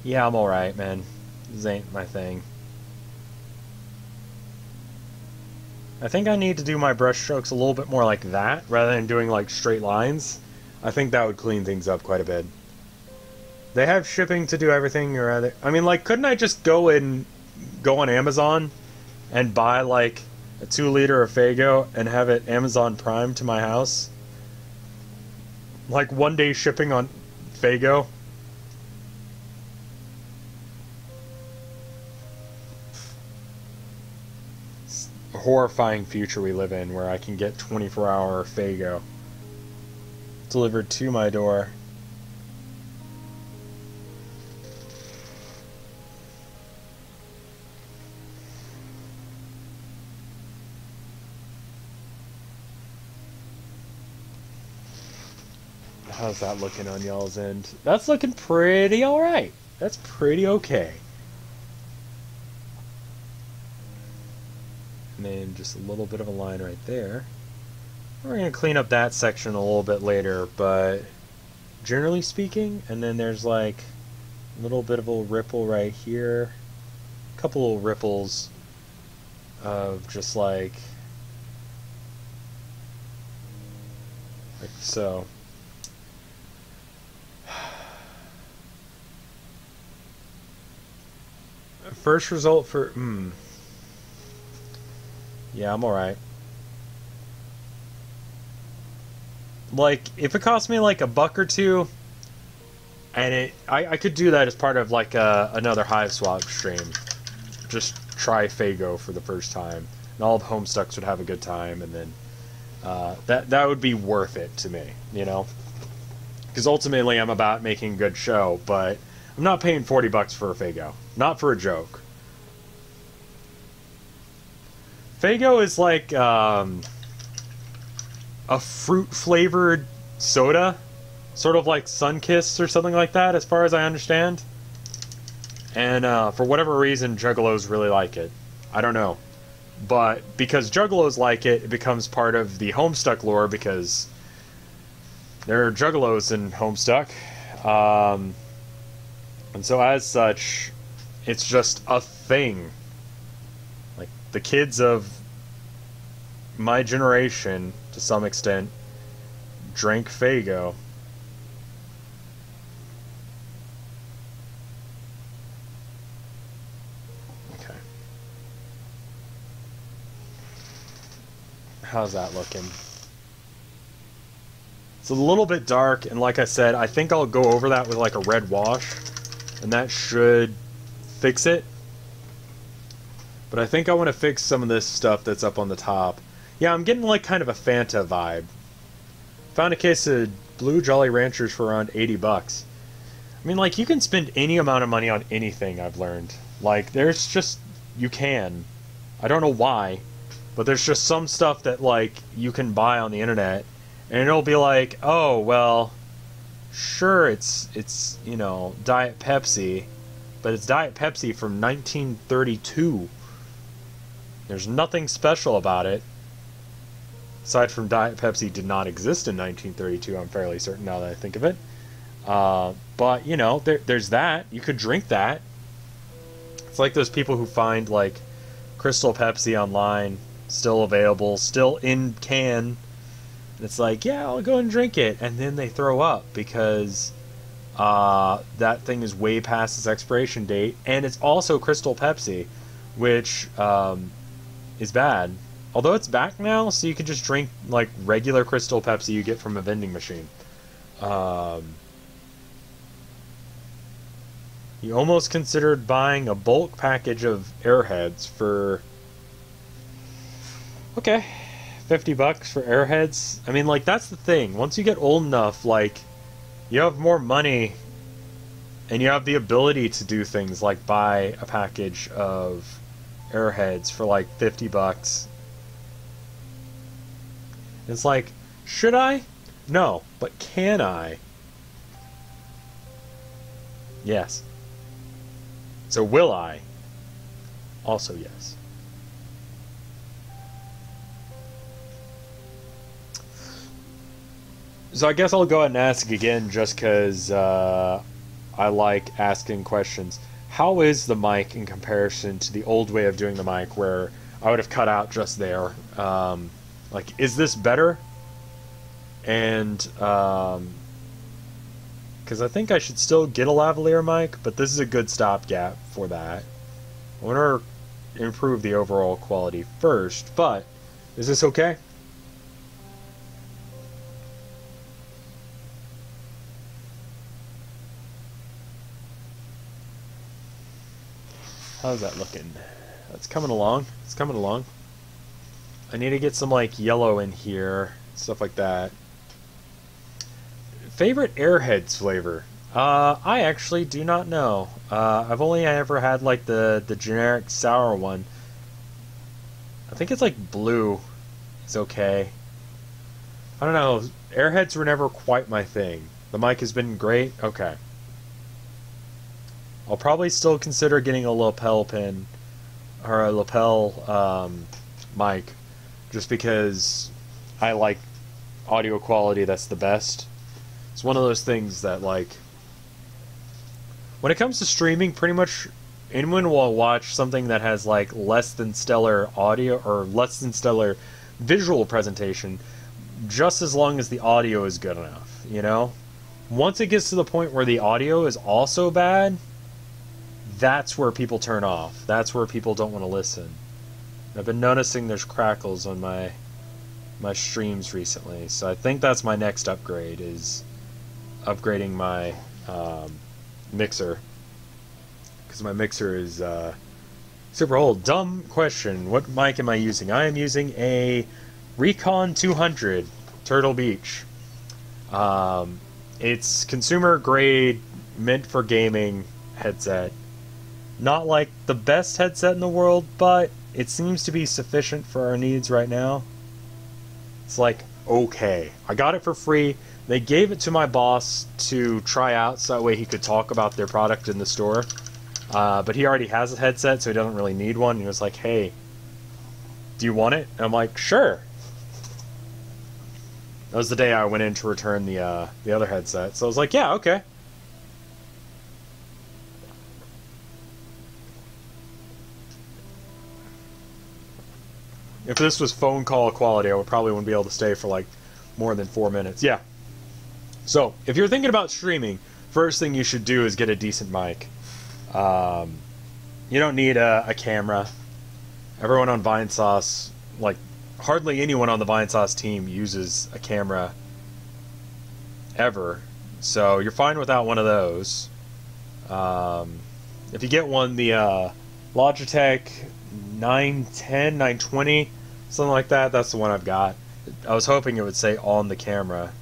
yeah, I'm alright, man. This ain't my thing. I think I need to do my brush strokes a little bit more like that, rather than doing, like, straight lines. I think that would clean things up quite a bit. They have shipping to do everything, or other. I mean, like, couldn't I just go on Amazon and buy, like, a 2-liter of Faygo and have it Amazon Prime to my house? Like, 1-day shipping on Faygo? It's a horrifying future we live in, where I can get 24-hour Faygo delivered to my door. How's that looking on y'all's end? That's looking pretty alright. That's pretty okay. And then just a little bit of a line right there. We're going to clean up that section a little bit later, but generally speaking, and then there's like a little bit of a ripple right here. A couple of ripples of just like so. First result for yeah, I'm alright. Like, if it cost me like $1 or $2, and I could do that as part of like another Hive swap stream. Just try Faygo for the first time, and all the Homestucks would have a good time, and then that would be worth it to me, you know? Because ultimately I'm about making a good show, but I'm not paying $40 for a Faygo. Not for a joke. Faygo is like a fruit-flavored soda. Sort of like Sunkist or something like that, as far as I understand. And for whatever reason, Juggalos really like it. I don't know. But because Juggalos like it, it becomes part of the Homestuck lore, because there are Juggalos in Homestuck. And so as such, it's just a thing. Like, the kids of my generation, to some extent, drank Faygo. Okay. How's that looking? It's a little bit dark, and like I said, I think I'll go over that with like a red wash, and that should fix it. But I think I want to fix some of this stuff that's up on the top. Yeah, I'm getting like kind of a Fanta vibe. Found a case of Blue Jolly Ranchers for around $80. I mean, like, you can spend any amount of money on anything, I've learned. Like, there's just... you can. I don't know why, but there's just some stuff that, like, you can buy on the internet, and it'll be like, oh, well, sure, it's you know, Diet Pepsi, but it's Diet Pepsi from 1932. There's nothing special about it. Aside from Diet Pepsi did not exist in 1932, I'm fairly certain now that I think of it. But, you know, there's that. You could drink that. It's like those people who find, like, Crystal Pepsi online, still available, still in can. And it's like, yeah, I'll go and drink it. And then they throw up because that thing is way past its expiration date. And it's also Crystal Pepsi, which is bad. Although it's back now, so you can just drink, like, regular Crystal Pepsi you get from a vending machine. You almost considered buying a bulk package of Airheads for... okay, $50 for Airheads. I mean, like, that's the thing. Once you get old enough, like, you have more money, And you have the ability to do things like buy a package of Airheads for like $50. It's like, should I? No, but can I? Yes. So will I? Also yes. So I guess I'll go ahead and ask again just because I like asking questions. How is the mic in comparison to the old way of doing the mic where I would have cut out just there? Like, is this better? And, because I think I should still get a lavalier mic, but this is a good stopgap for that. I want to improve the overall quality first, but is this okay? How's that looking? It's coming along. It's coming along. I need to get some like yellow in here, stuff like that. Favorite Airheads flavor? I actually do not know. I've only ever had like the generic sour one. I think it's like blue. It's okay. I don't know. Airheads were never quite my thing. The mic has been great. Okay. I'll probably still consider getting a lapel pin or a lapel mic just because I like audio quality that's the best. It's one of those things that, like, when it comes to streaming, pretty much anyone will watch something that has like less than stellar audio or less than stellar visual presentation just as long as the audio is good enough, you know? Once it gets to the point where the audio is also bad, that's where people turn off. That's where people don't want to listen. I've been noticing there's crackles on my streams recently, so I think that's my next upgrade, is upgrading my mixer, because my mixer is super old. Dumb question. What mic am I using? I am using a Recon 200 Turtle Beach. It's consumer grade, meant for gaming headset. Not like the best headset in the world, but it seems to be sufficient for our needs right now. It's like, okay. I got it for free. They gave it to my boss to try out so that way he could talk about their product in the store. But he already has a headset, so he doesn't really need one. And he was like, hey, do you want it? And I'm like, sure. That was the day I went in to return the other headset. So I was like, yeah, okay. If this was phone call quality, I would probably wouldn't be able to stay for like more than 4 minutes. Yeah. So, if you're thinking about streaming, first thing you should do is get a decent mic. You don't need a camera. Everyone on Vinesauce, like hardly anyone on the Vinesauce team uses a camera ever. So you're fine without one of those. If you get one, the Logitech 910, 920, something like that, that's the one I've got. I was hoping it would say on the camera.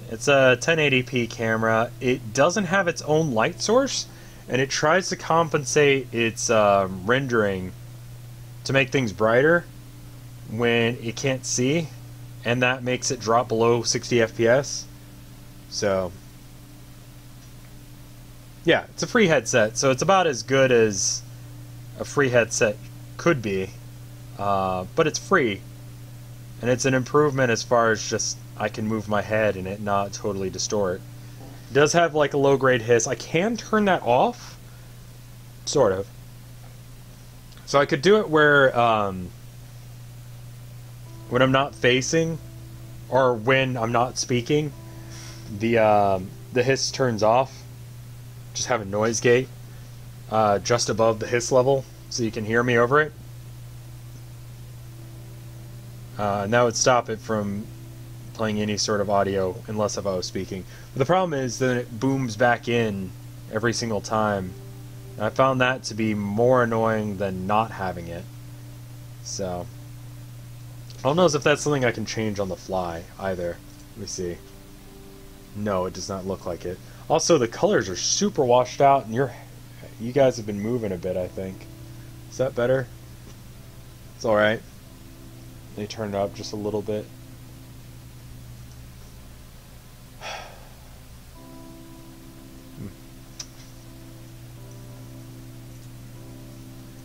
It's a 1080p camera. It doesn't have its own light source, and it tries to compensate its rendering to make things brighter when it can't see, and that makes it drop below 60 FPS. So, yeah, it's a free headset, so it's about as good as a free headset could be, but it's free, and it's an improvement as far as just I can move my head and it not totally distort. It does have like a low grade hiss. I can turn that off, sort of. So I could do it where when I'm not facing or when I'm not speaking, the hiss turns off. Just have a noise gate just above the hiss level so you can hear me over it. And that would stop it from playing any sort of audio unless if I was speaking. But the problem is that it booms back in every single time. And I found that to be more annoying than not having it. So I don't know if that's something I can change on the fly either. Let me see. No, it does not look like it. Also, the colors are super washed out, and you guys have been moving a bit, I think. Is that better? It's alright. Let me turn it up just a little bit.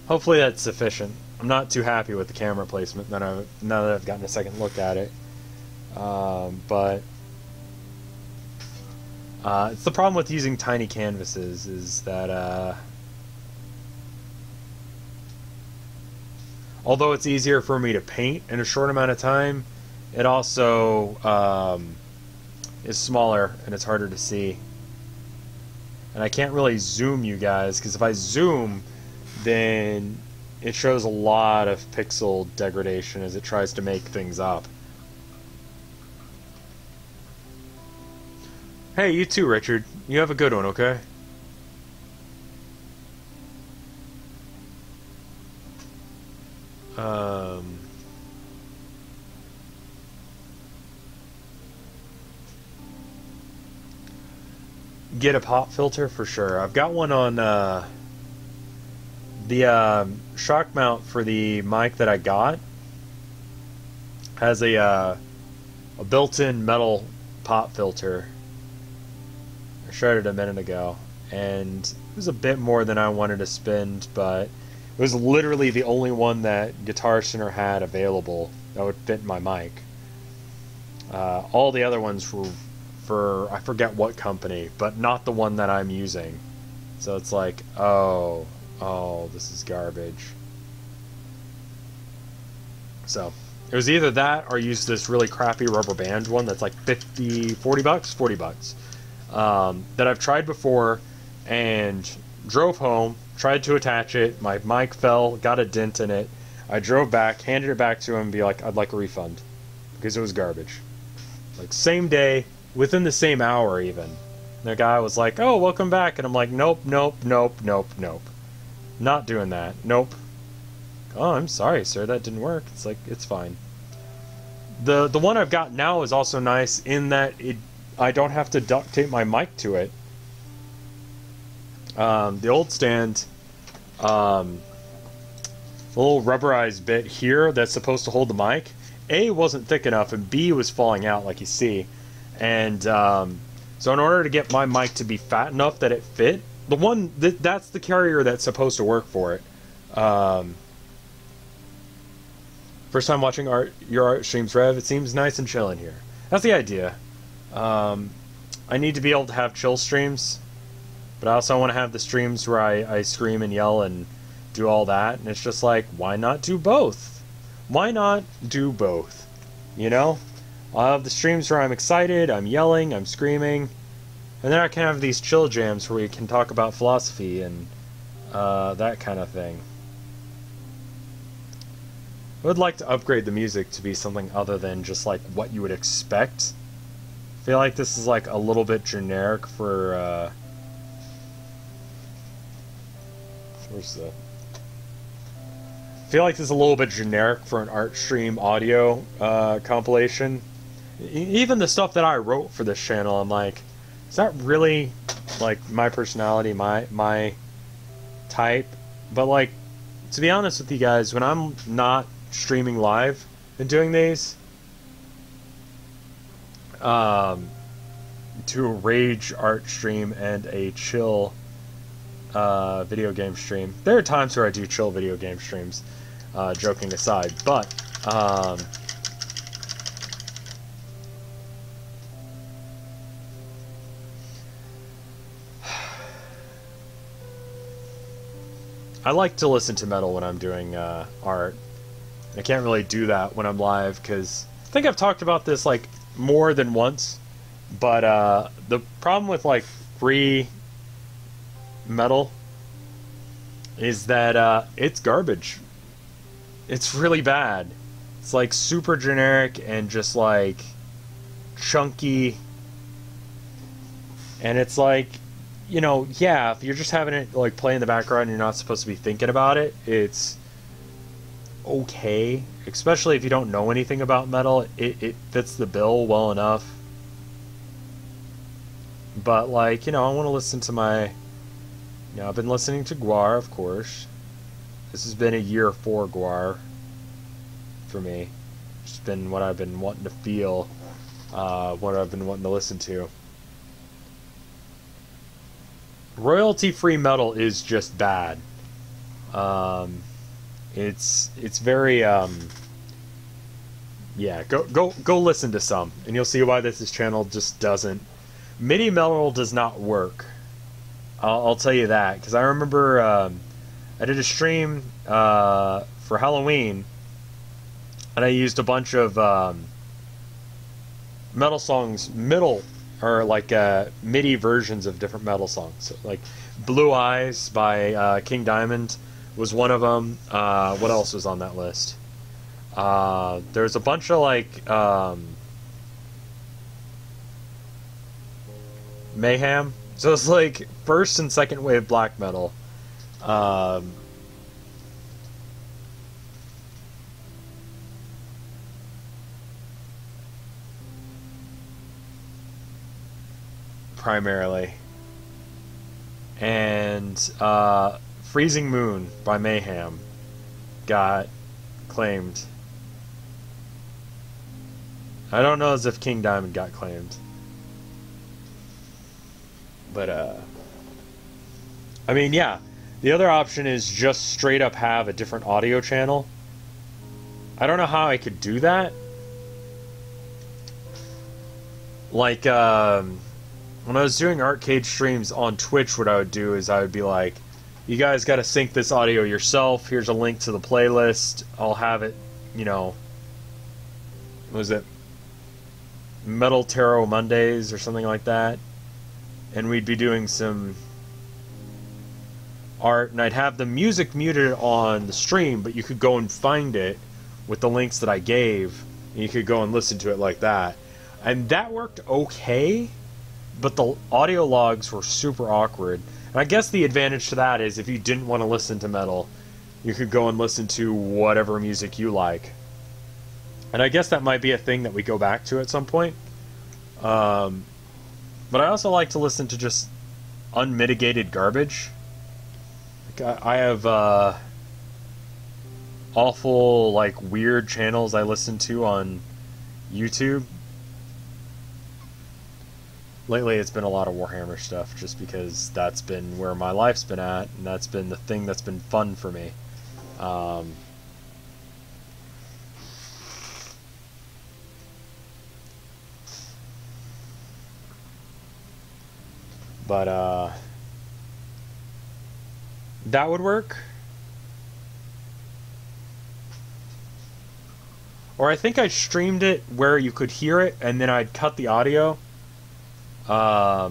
Hopefully that's sufficient. I'm not too happy with the camera placement now that I've gotten a second look at it. But it's the problem with using tiny canvases is that although it's easier for me to paint in a short amount of time, it also is smaller and it's harder to see. And I can't really zoom you guys, because if I zoom, then it shows a lot of pixel degradation as it tries to make things up. Hey, you too, Richard. You have a good one, okay? Get a pop filter for sure. I've got one on the shock mount for the mic that I got. Has a built-in metal pop filter. I showed it a minute ago, and it was a bit more than I wanted to spend, but it was literally the only one that Guitar Center had available that would fit my mic. All the other ones were for, I forget what company, but not the one that I'm using. So it's like, oh, this is garbage. So it was either that or use this really crappy rubber band one that's like 40 bucks, that I've tried before and drove home, tried to attach it, my mic fell, got a dent in it. I drove back, handed it back to him and be like, I'd like a refund because it was garbage. Like same day, within the same hour even. The guy was like, oh, welcome back. And I'm like, nope. Not doing that. Nope. Oh, I'm sorry, sir. That didn't work. It's like, it's fine. The one I've got now is also nice in that I don't have to duct tape my mic to it. The old stand, the little rubberized bit here that's supposed to hold the mic, A, wasn't thick enough, and B, was falling out like you see. And so in order to get my mic to be fat enough that it fit, the one that's the carrier that's supposed to work for it. First time watching your art streams, Rev. It seems nice and chill in here. That's the idea. I need to be able to have chill streams, but I also want to have the streams where I scream and yell and do all that. And it's just like, why not do both? Why not do both? You know? I'll have the streams where I'm excited, I'm yelling, I'm screaming, and then I can have these chill jams where we can talk about philosophy and that kind of thing. I would like to upgrade the music to be something other than just like what you would expect. I feel like this is like a little bit generic for where's the... I feel like this is a little bit generic for an art stream audio compilation. Even the stuff that I wrote for this channel, I'm like, is that really like my personality, my type? But like, to be honest with you guys, when I'm not streaming live and doing these, to a rage art stream and a chill video game stream. There are times where I do chill video game streams, joking aside, but I like to listen to metal when I'm doing art. I can't really do that when I'm live because I think I've talked about this like more than once, but the problem with like free metal is that it's garbage. It's really bad. It's like super generic and just like chunky, and it's like, you know, yeah, if you're just having it like play in the background and you're not supposed to be thinking about it, it's okay. Especially if you don't know anything about metal, it fits the bill well enough. But, like, you know, I want to listen to my... You know, I've been listening to Gwar, of course. This has been a year for Gwar. For me. It's been what I've been wanting to feel. What I've been wanting to listen to. Royalty-free metal is just bad. It's very... Yeah, go listen to some, and you'll see why this channel just doesn't... MIDI metal does not work. I'll tell you that, because I remember I did a stream for Halloween, and I used a bunch of metal songs, or like MIDI versions of different metal songs. So, like Blue Eyes by King Diamond was one of them. What else was on that list? There's a bunch of like Mayhem. So it's like first and second wave black metal. Primarily. And Freezing Moon by Mayhem got claimed. I don't know as if King Diamond got claimed. But, I mean, yeah. The other option is just straight up have a different audio channel. I don't know how I could do that. Like, when I was doing Artcade streams on Twitch, what I would do is I would be like, you guys gotta sync this audio yourself. Here's a link to the playlist. I'll have it, you know, what was it? Metal Tarot Mondays or something like that. And we'd be doing some art, and I'd have the music muted on the stream, but you could go and find it with the links that I gave, and you could go and listen to it like that. And that worked okay, but the audio logs were super awkward. And I guess the advantage to that is if you didn't want to listen to metal, you could go and listen to whatever music you like. And I guess that might be a thing that we go back to at some point. But I also like to listen to just unmitigated garbage. Like I have awful, like, weird channels I listen to on YouTube. Lately it's been a lot of Warhammer stuff, just because that's been where my life's been at, and that's been the thing that's been fun for me. But, that would work. Or I think I streamed it where you could hear it, and then I'd cut the audio. That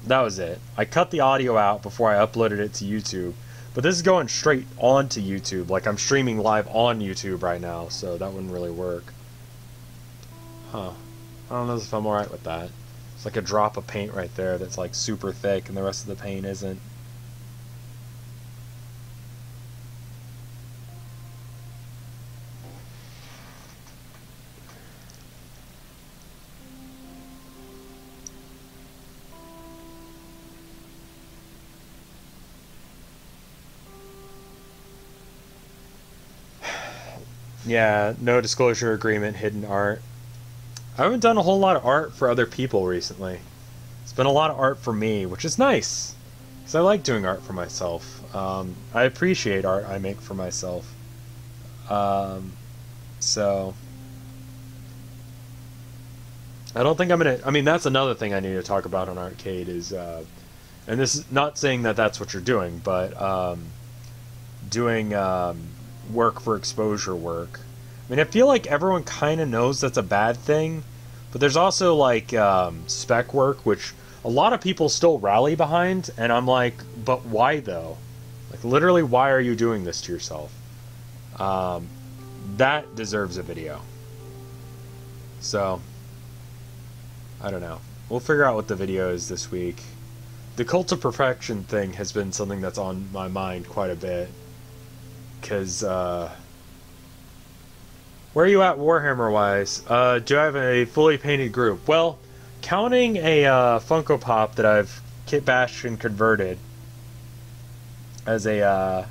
was it. I cut the audio out before I uploaded it to YouTube. But this is going straight onto YouTube. Like, I'm streaming live on YouTube right now, so that wouldn't really work. Huh. I don't know if I'm alright with that. It's like a drop of paint right there that's like super thick and the rest of the paint isn't. Yeah, no disclosure agreement, hidden art. I haven't done a whole lot of art for other people recently. It's been a lot of art for me, which is nice. Because I like doing art for myself. I appreciate art I make for myself. So... I don't think I'm gonna... I mean, that's another thing I need to talk about on Artcade is... and this is not saying that that's what you're doing, but... doing work for exposure work. I mean, I feel like everyone kind of knows that's a bad thing, but there's also, like, spec work, which a lot of people still rally behind, and I'm like, but why, though? Like, literally, why are you doing this to yourself? That deserves a video. So, I don't know. We'll figure out what the video is this week. The Cult of Perfection thing has been something that's on my mind quite a bit. Because, where are you at Warhammer-wise? Do I have a fully painted group? Well, counting a Funko Pop that I've kit bashed and converted as a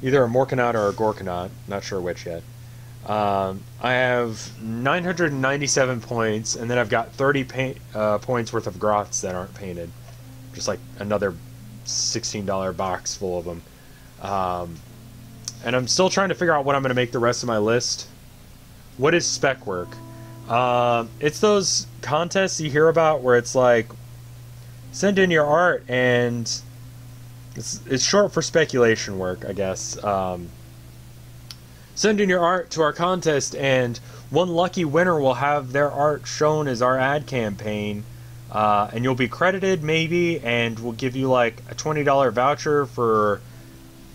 either a Morkanaut or a Gorkanaut, not sure which yet. I have 997 points, and then I've got 30 points worth of grots that aren't painted. Just like another $16 box full of them. And I'm still trying to figure out what I'm going to make the rest of my list. What is spec work? It's those contests you hear about where it's like, send in your art, and it's short for speculation work, I guess. Send in your art to our contest, and one lucky winner will have their art shown as our ad campaign, and you'll be credited maybe, and we'll give you like a $20 voucher for,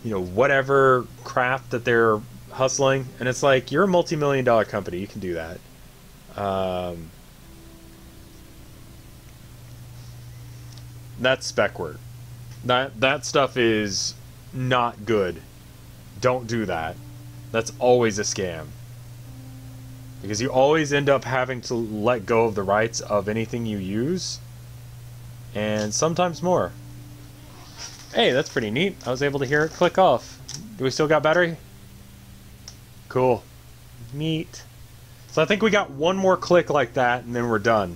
you know, whatever craft that they're hustling. And it's like, you're a multi-million-dollar company, you can do that. That's spec work. That stuff is not good. Don't do that. That's always a scam. Because you always end up having to let go of the rights of anything you use. And sometimes more. Hey, that's pretty neat. I was able to hear it click off. Do we still got battery? Cool. Neat. So I think we got one more click like that, and then we're done.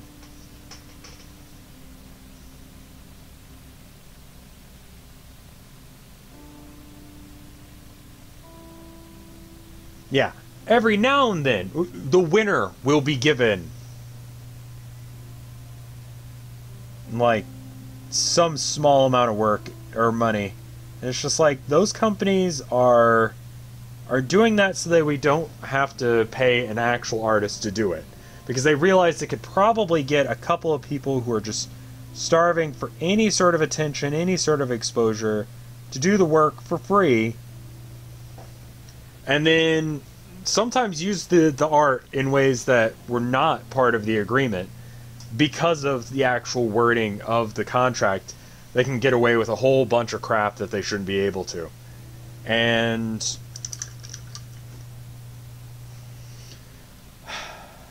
Yeah. Every now and then, the winner will be given like some small amount of work or money. And it's just like, those companies are doing that so that we don't have to pay an actual artist to do it, because they realize they could probably get a couple of people who are just starving for any sort of attention, any sort of exposure, to do the work for free, and then sometimes use the art in ways that were not part of the agreement. Because of the actual wording of the contract, they can get away with a whole bunch of crap that they shouldn't be able to. And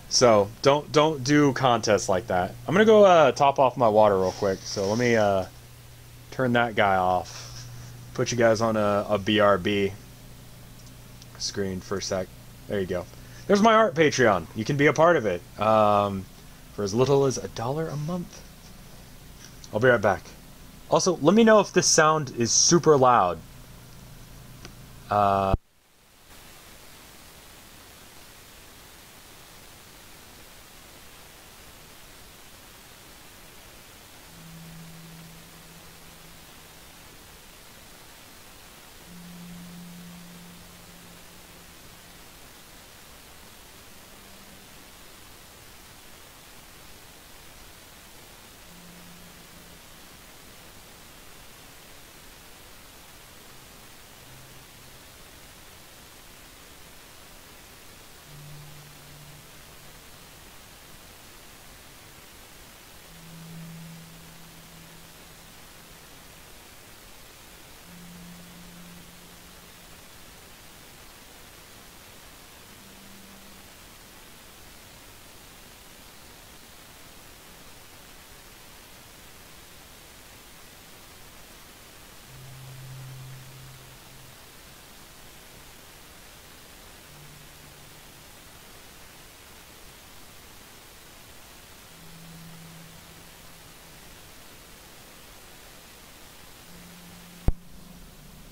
so don't do contests like that. I'm gonna go top off my water real quick, so let me turn that guy off, put you guys on a BRB screen for a sec. There you go. There's my art Patreon. You can be a part of it for as little as $1 a month. I'll be right back. Also, let me know if this sound is super loud.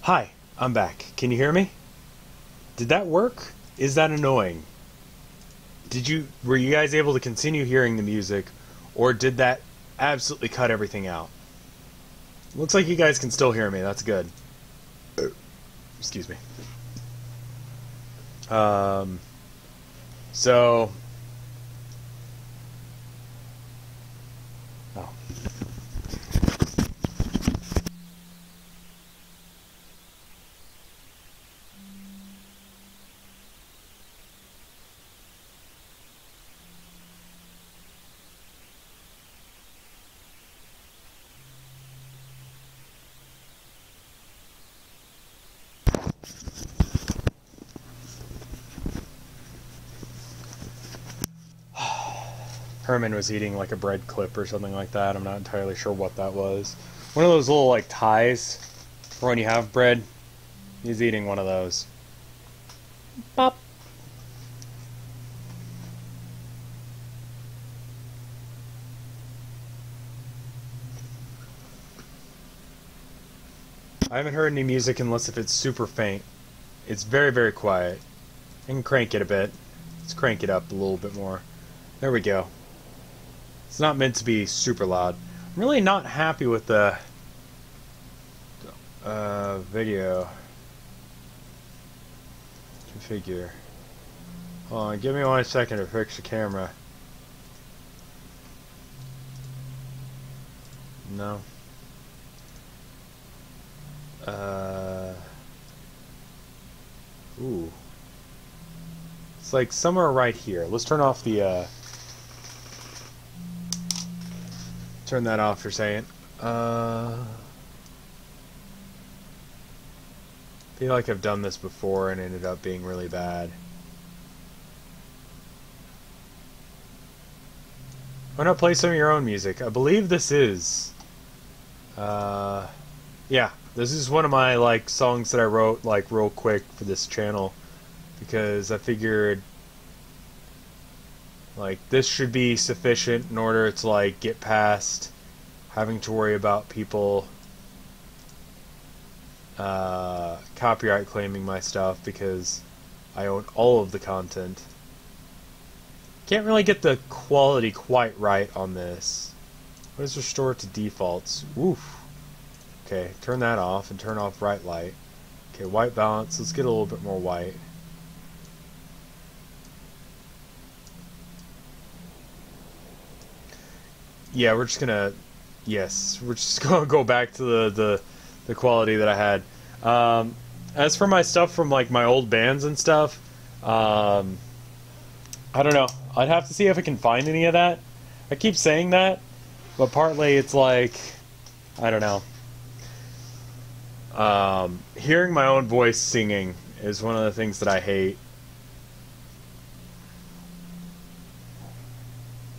Hi, I'm back. Can you hear me? Did that work? Is that annoying? Were you guys able to continue hearing the music, or did that absolutely cut everything out? Looks like you guys can still hear me. That's good. Excuse me. So oh. Herman was eating like a bread clip or something like that. I'm not entirely sure what that was. One of those little like ties for when you have bread. He's eating one of those. Pop. I haven't heard any music unless if it's super faint. It's very, very quiet. I can crank it a bit. Let's crank it up a little bit more. There we go. It's not meant to be super loud. I'm really not happy with the video configure. Hold on, give me 1 second to fix the camera. No. Ooh. It's like somewhere right here. Let's turn off the, turn that off for a second. I feel like I've done this before and ended up being really bad. Why not play some of your own music? I believe this is... yeah, this is one of my, like, songs that I wrote, like, real quick for this channel. Because I figured, like, this should be sufficient in order to, like, get past having to worry about people copyright claiming my stuff because I own all of the content. Can't really get the quality quite right on this. What is restore to defaults? Oof. Okay, turn that off and turn off bright light. Okay, white balance. Let's get a little bit more white. Yeah, we're just gonna... Yes, we're just gonna go back to the quality that I had. As for my stuff from like my old bands and stuff, I don't know. I'd have to see if I can find any of that. I keep saying that, but partly it's like, I don't know. Hearing my own voice singing is one of the things that I hate.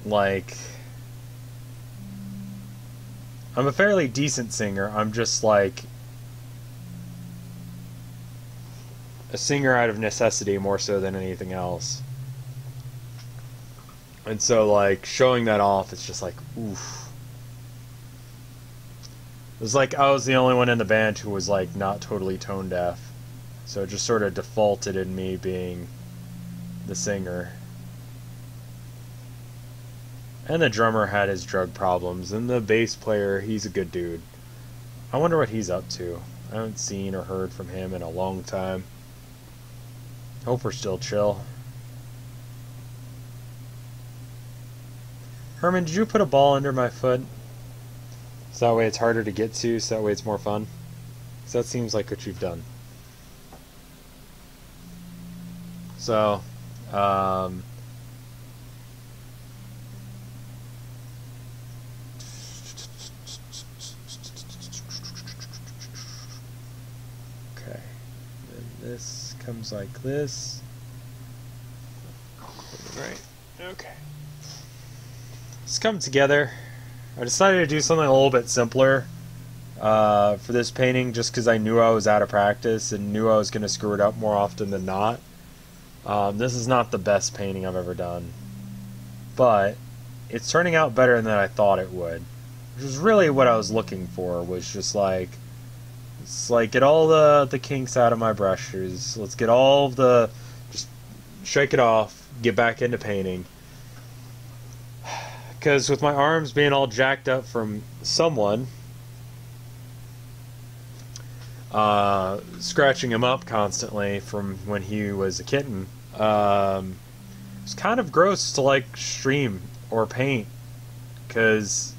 Like, I'm a fairly decent singer. I'm just like a singer out of necessity more so than anything else. And so, like, showing that off, it's just like, oof. It was like I was the only one in the band who was, like, not totally tone deaf. So it just sort of defaulted in me being the singer. And the drummer had his drug problems, and the bass player, he's a good dude. I wonder what he's up to. I haven't seen or heard from him in a long time. Hope we're still chill. Herman, did you put a ball under my foot? So that way it's harder to get to, so that way it's more fun? Because that seems like what you've done. So, okay. Then this comes like this. Right. Okay. It's come together. I decided to do something a little bit simpler for this painting just because I knew I was out of practice and knew I was going to screw it up more often than not. This is not the best painting I've ever done, but it's turning out better than I thought it would, which is really what I was looking for, was just like, it's like, get all the kinks out of my brushes, let's get all of the, just shake it off, get back into painting. Because with my arms being all jacked up from someone scratching him up constantly from when he was a kitten, it's kind of gross to like stream or paint because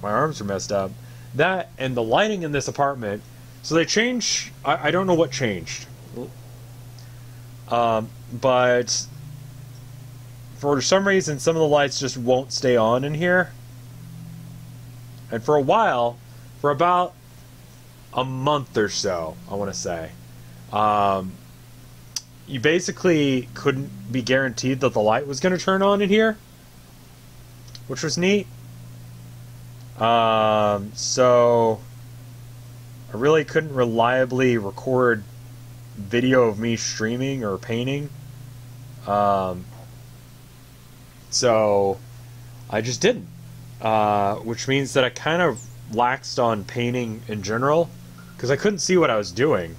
my arms are messed up. That and the lighting in this apartment, so they changed. I don't know what changed, but for some reason, some of the lights just won't stay on in here. And for a while, for about a month or so, I want to say, you basically couldn't be guaranteed that the light was going to turn on in here. which was neat. So I really couldn't reliably record video of me streaming or painting. So I just didn't. Which means that I kind of laxed on painting in general, because I couldn't see what I was doing.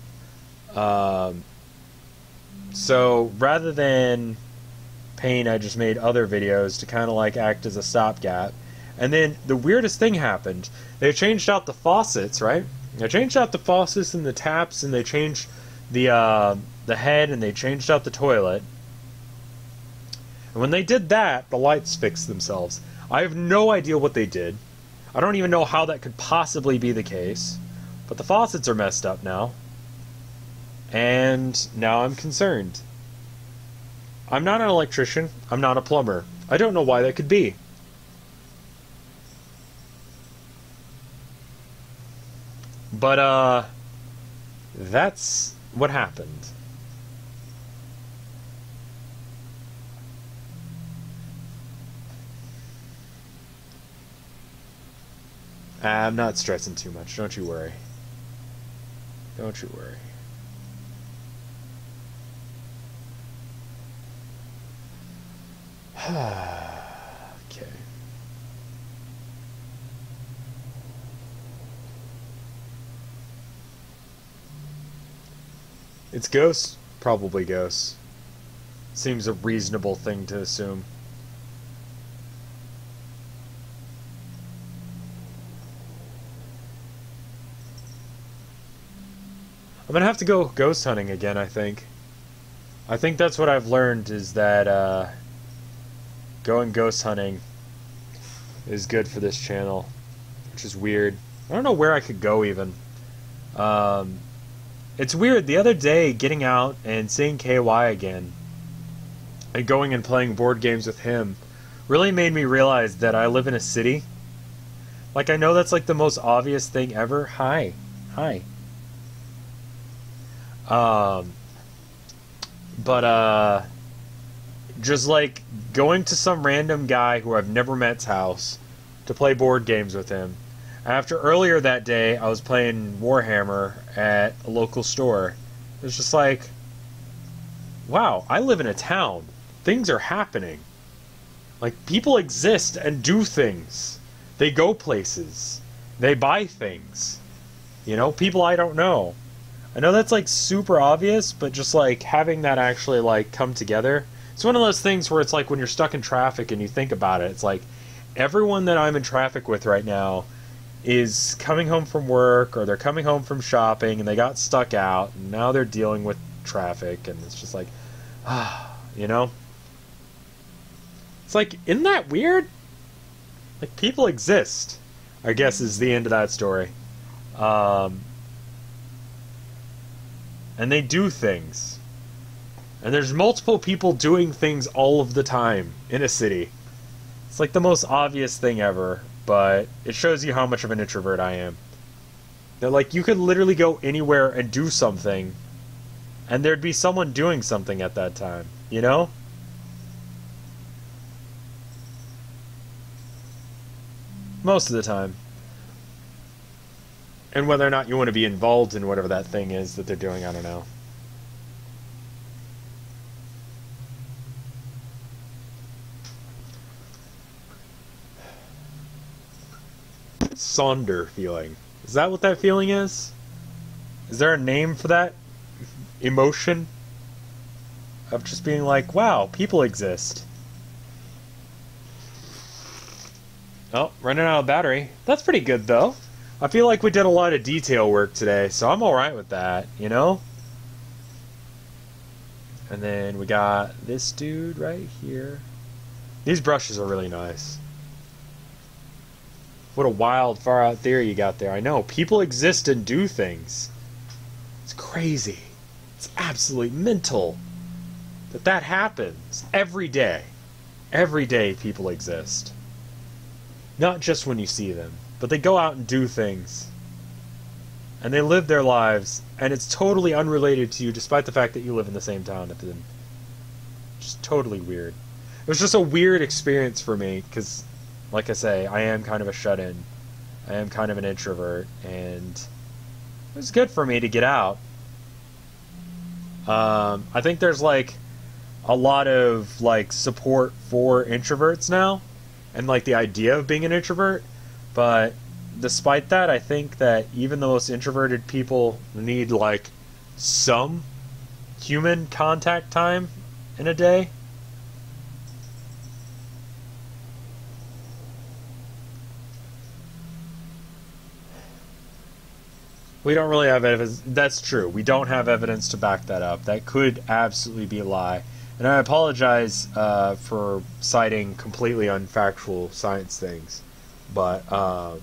So rather than paint, I just made other videos to kind of like act as a stopgap. And then the weirdest thing happened. They changed out the faucets, right? They changed out the faucets and the taps, and they changed the head, and they changed out the toilet. And when they did that, the lights fixed themselves. I have no idea what they did. I don't even know how that could possibly be the case. But the faucets are messed up now. And now I'm concerned. I'm not an electrician. I'm not a plumber. I don't know why that could be. But, that's what happened. I'm not stressing too much. Don't you worry. Don't you worry. Okay. It's ghosts? Probably ghosts. Seems a reasonable thing to assume. I'm gonna have to go ghost hunting again, I think. I think that's what I've learned, is that going ghost hunting is good for this channel, which is weird. I don't know where I could go even. It's weird. The other day, getting out and seeing KY again and going and playing board games with him really made me realize that I live in a city. Like, I know that's like the most obvious thing ever. Hi. Hi. But just like going to some random guy who I've never met's house to play board games with him. After earlier that day, I was playing Warhammer at a local store. It was just like, wow, I live in a town. Things are happening. Like, people exist and do things. They go places. They buy things. You know, people I don't know. I know that's like super obvious, but just like having that actually like come together. It's one of those things where it's like when you're stuck in traffic and you think about it, it's like everyone that I'm in traffic with right now is coming home from work, or they're coming home from shopping and they got stuck out and now they're dealing with traffic, and it's just like, you know? It's like, isn't that weird? Like, people exist, I guess, is the end of that story. And they do things. And there's multiple people doing things all of the time in a city. It's like the most obvious thing ever, but it shows you how much of an introvert I am. That, like, you could literally go anywhere and do something, and there'd be someone doing something at that time, you know? Most of the time. And whether or not you want to be involved in whatever that thing is that they're doing, I don't know. Sonder feeling. Is that what that feeling is? Is there a name for that emotion? Of just being like, wow, people exist. Oh, running out of battery. That's pretty good, though. I feel like we did a lot of detail work today, so I'm alright with that, you know? And then we got this dude right here. These brushes are really nice. What a wild, far out theory you got there. I know, people exist and do things. It's crazy. It's absolutely mental that that happens every day. Every day people exist. Not just when you see them, but they go out and do things. And they live their lives, and it's totally unrelated to you, despite the fact that you live in the same town as them. Just totally weird. It was just a weird experience for me, because like I say, I am kind of a shut-in. I am kind of an introvert, and it was good for me to get out. I think there's like a lot of like support for introverts now, and like the idea of being an introvert. But despite that, I think that even the most introverted people need like some human contact time in a day. We don't really have evidence. That's true. We don't have evidence to back that up. That could absolutely be a lie. And I apologize for citing completely unfactual science things. But I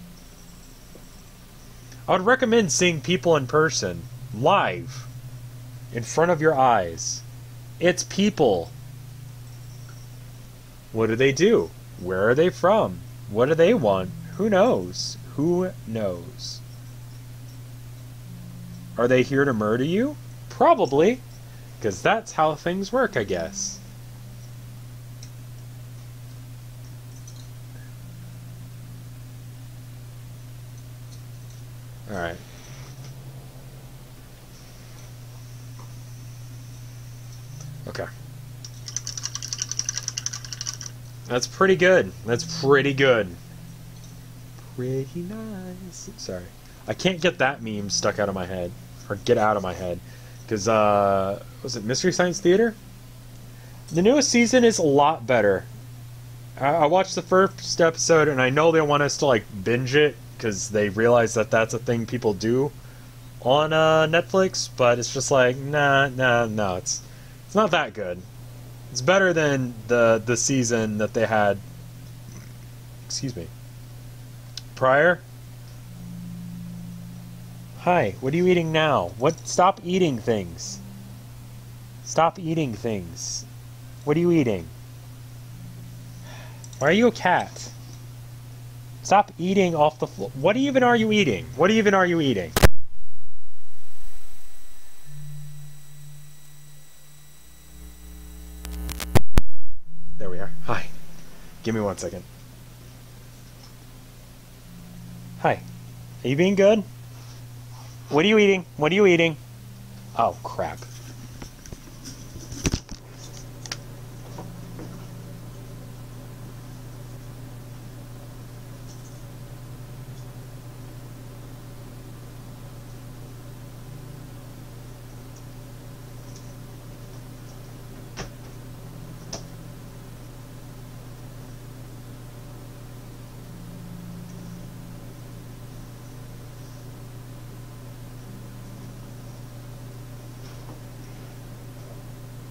would recommend seeing people in person, live, in front of your eyes. It's people. What do they do? Where are they from? What do they want? Who knows? Who knows? Are they here to murder you? Probably, because that's how things work, I guess. Alright. Okay. That's pretty good. That's pretty good. Pretty nice. Sorry. I can't get that meme stuck out of my head. Or get out of my head. Because, was it Mystery Science Theater? The newest season is a lot better. I watched the first episode, and I know they want us to, like, binge it, because they realize that that's a thing people do on Netflix, but it's just like, no, it's not that good. It's better than the season that they had, excuse me, prior. Hi, what are you eating now? What? Stop eating things. Stop eating things. What are you eating? Why are you a cat? Stop eating off the floor. What even are you eating? What even are you eating? There we are. Hi. Give me 1 second. Hi. Are you being good? What are you eating? What are you eating? Oh, crap.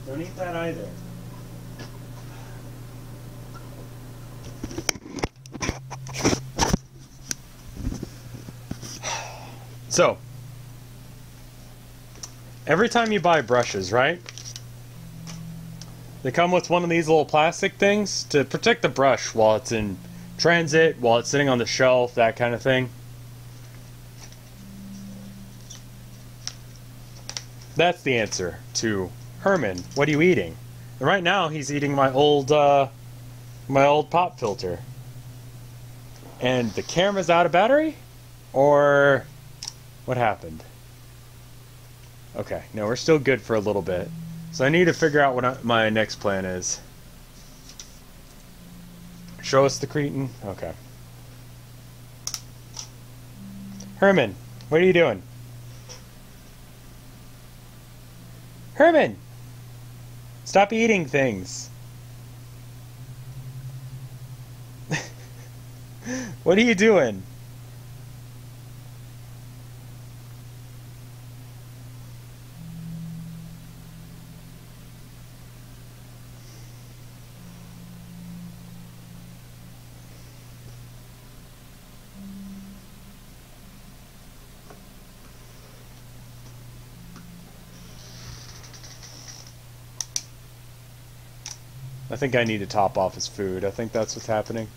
Don't eat that either. So, every time you buy brushes, right? They come with one of these little plastic things to protect the brush while it's in transit, while it's sitting on the shelf, that kind of thing. That's the answer to Herman, what are you eating? And right now he's eating my old pop filter. And the camera's out of battery? Or what happened? Okay, no, we're still good for a little bit. So I need to figure out what my next plan is. Show us the cretin? Okay. Herman, what are you doing? Herman! Stop eating things. What are you doing? I think I need to top off his food. I think that's what's happening.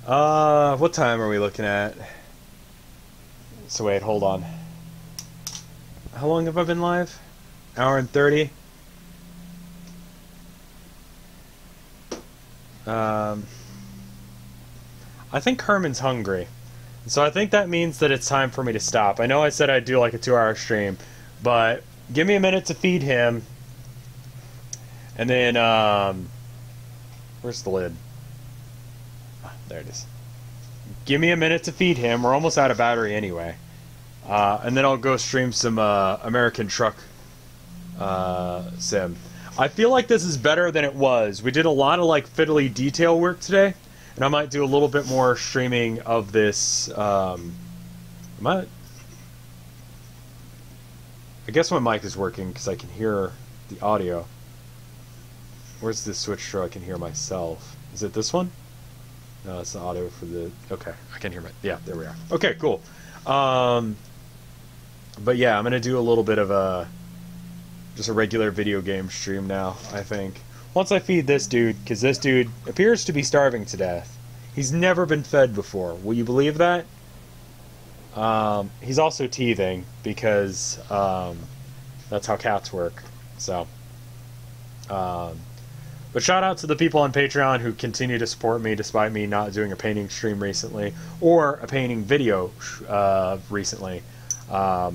What time are we looking at? So wait, hold on. How long have I been live? Hour and 30? I think Herman's hungry. So I think that means that it's time for me to stop. I know I said I'd do like a 2-hour stream, but give me a minute to feed him. And then, where's the lid? Ah, there it is. Give me a minute to feed him. We're almost out of battery anyway. And then I'll go stream some American Truck Sim. I feel like this is better than it was. We did a lot of like fiddly detail work today, and I might do a little bit more streaming of this. I guess my mic is working because I can hear the audio. Where's the switch so I can hear myself? Is it this one? No, it's the audio for the... Okay, I can hear my... Yeah, there we are. Okay, cool. But yeah, I'm going to do a little bit of a... just a regular video game stream now, I think. Once I feed this dude, because this dude appears to be starving to death. He's never been fed before. Will you believe that? He's also teething, because that's how cats work. So... but shout out to the people on Patreon who continue to support me despite me not doing a painting stream recently, or a painting video recently. I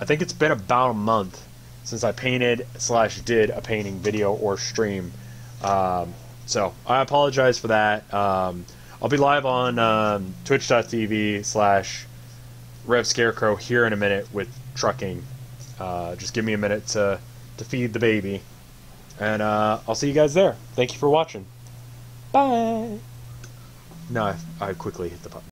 think it's been about a month since I painted/did a painting video or stream. So I apologize for that. I'll be live on twitch.tv/RevScarecrow here in a minute with trucking. Just give me a minute to feed the baby. And I'll see you guys there. Thank you for watching. Bye! No, I quickly hit the button.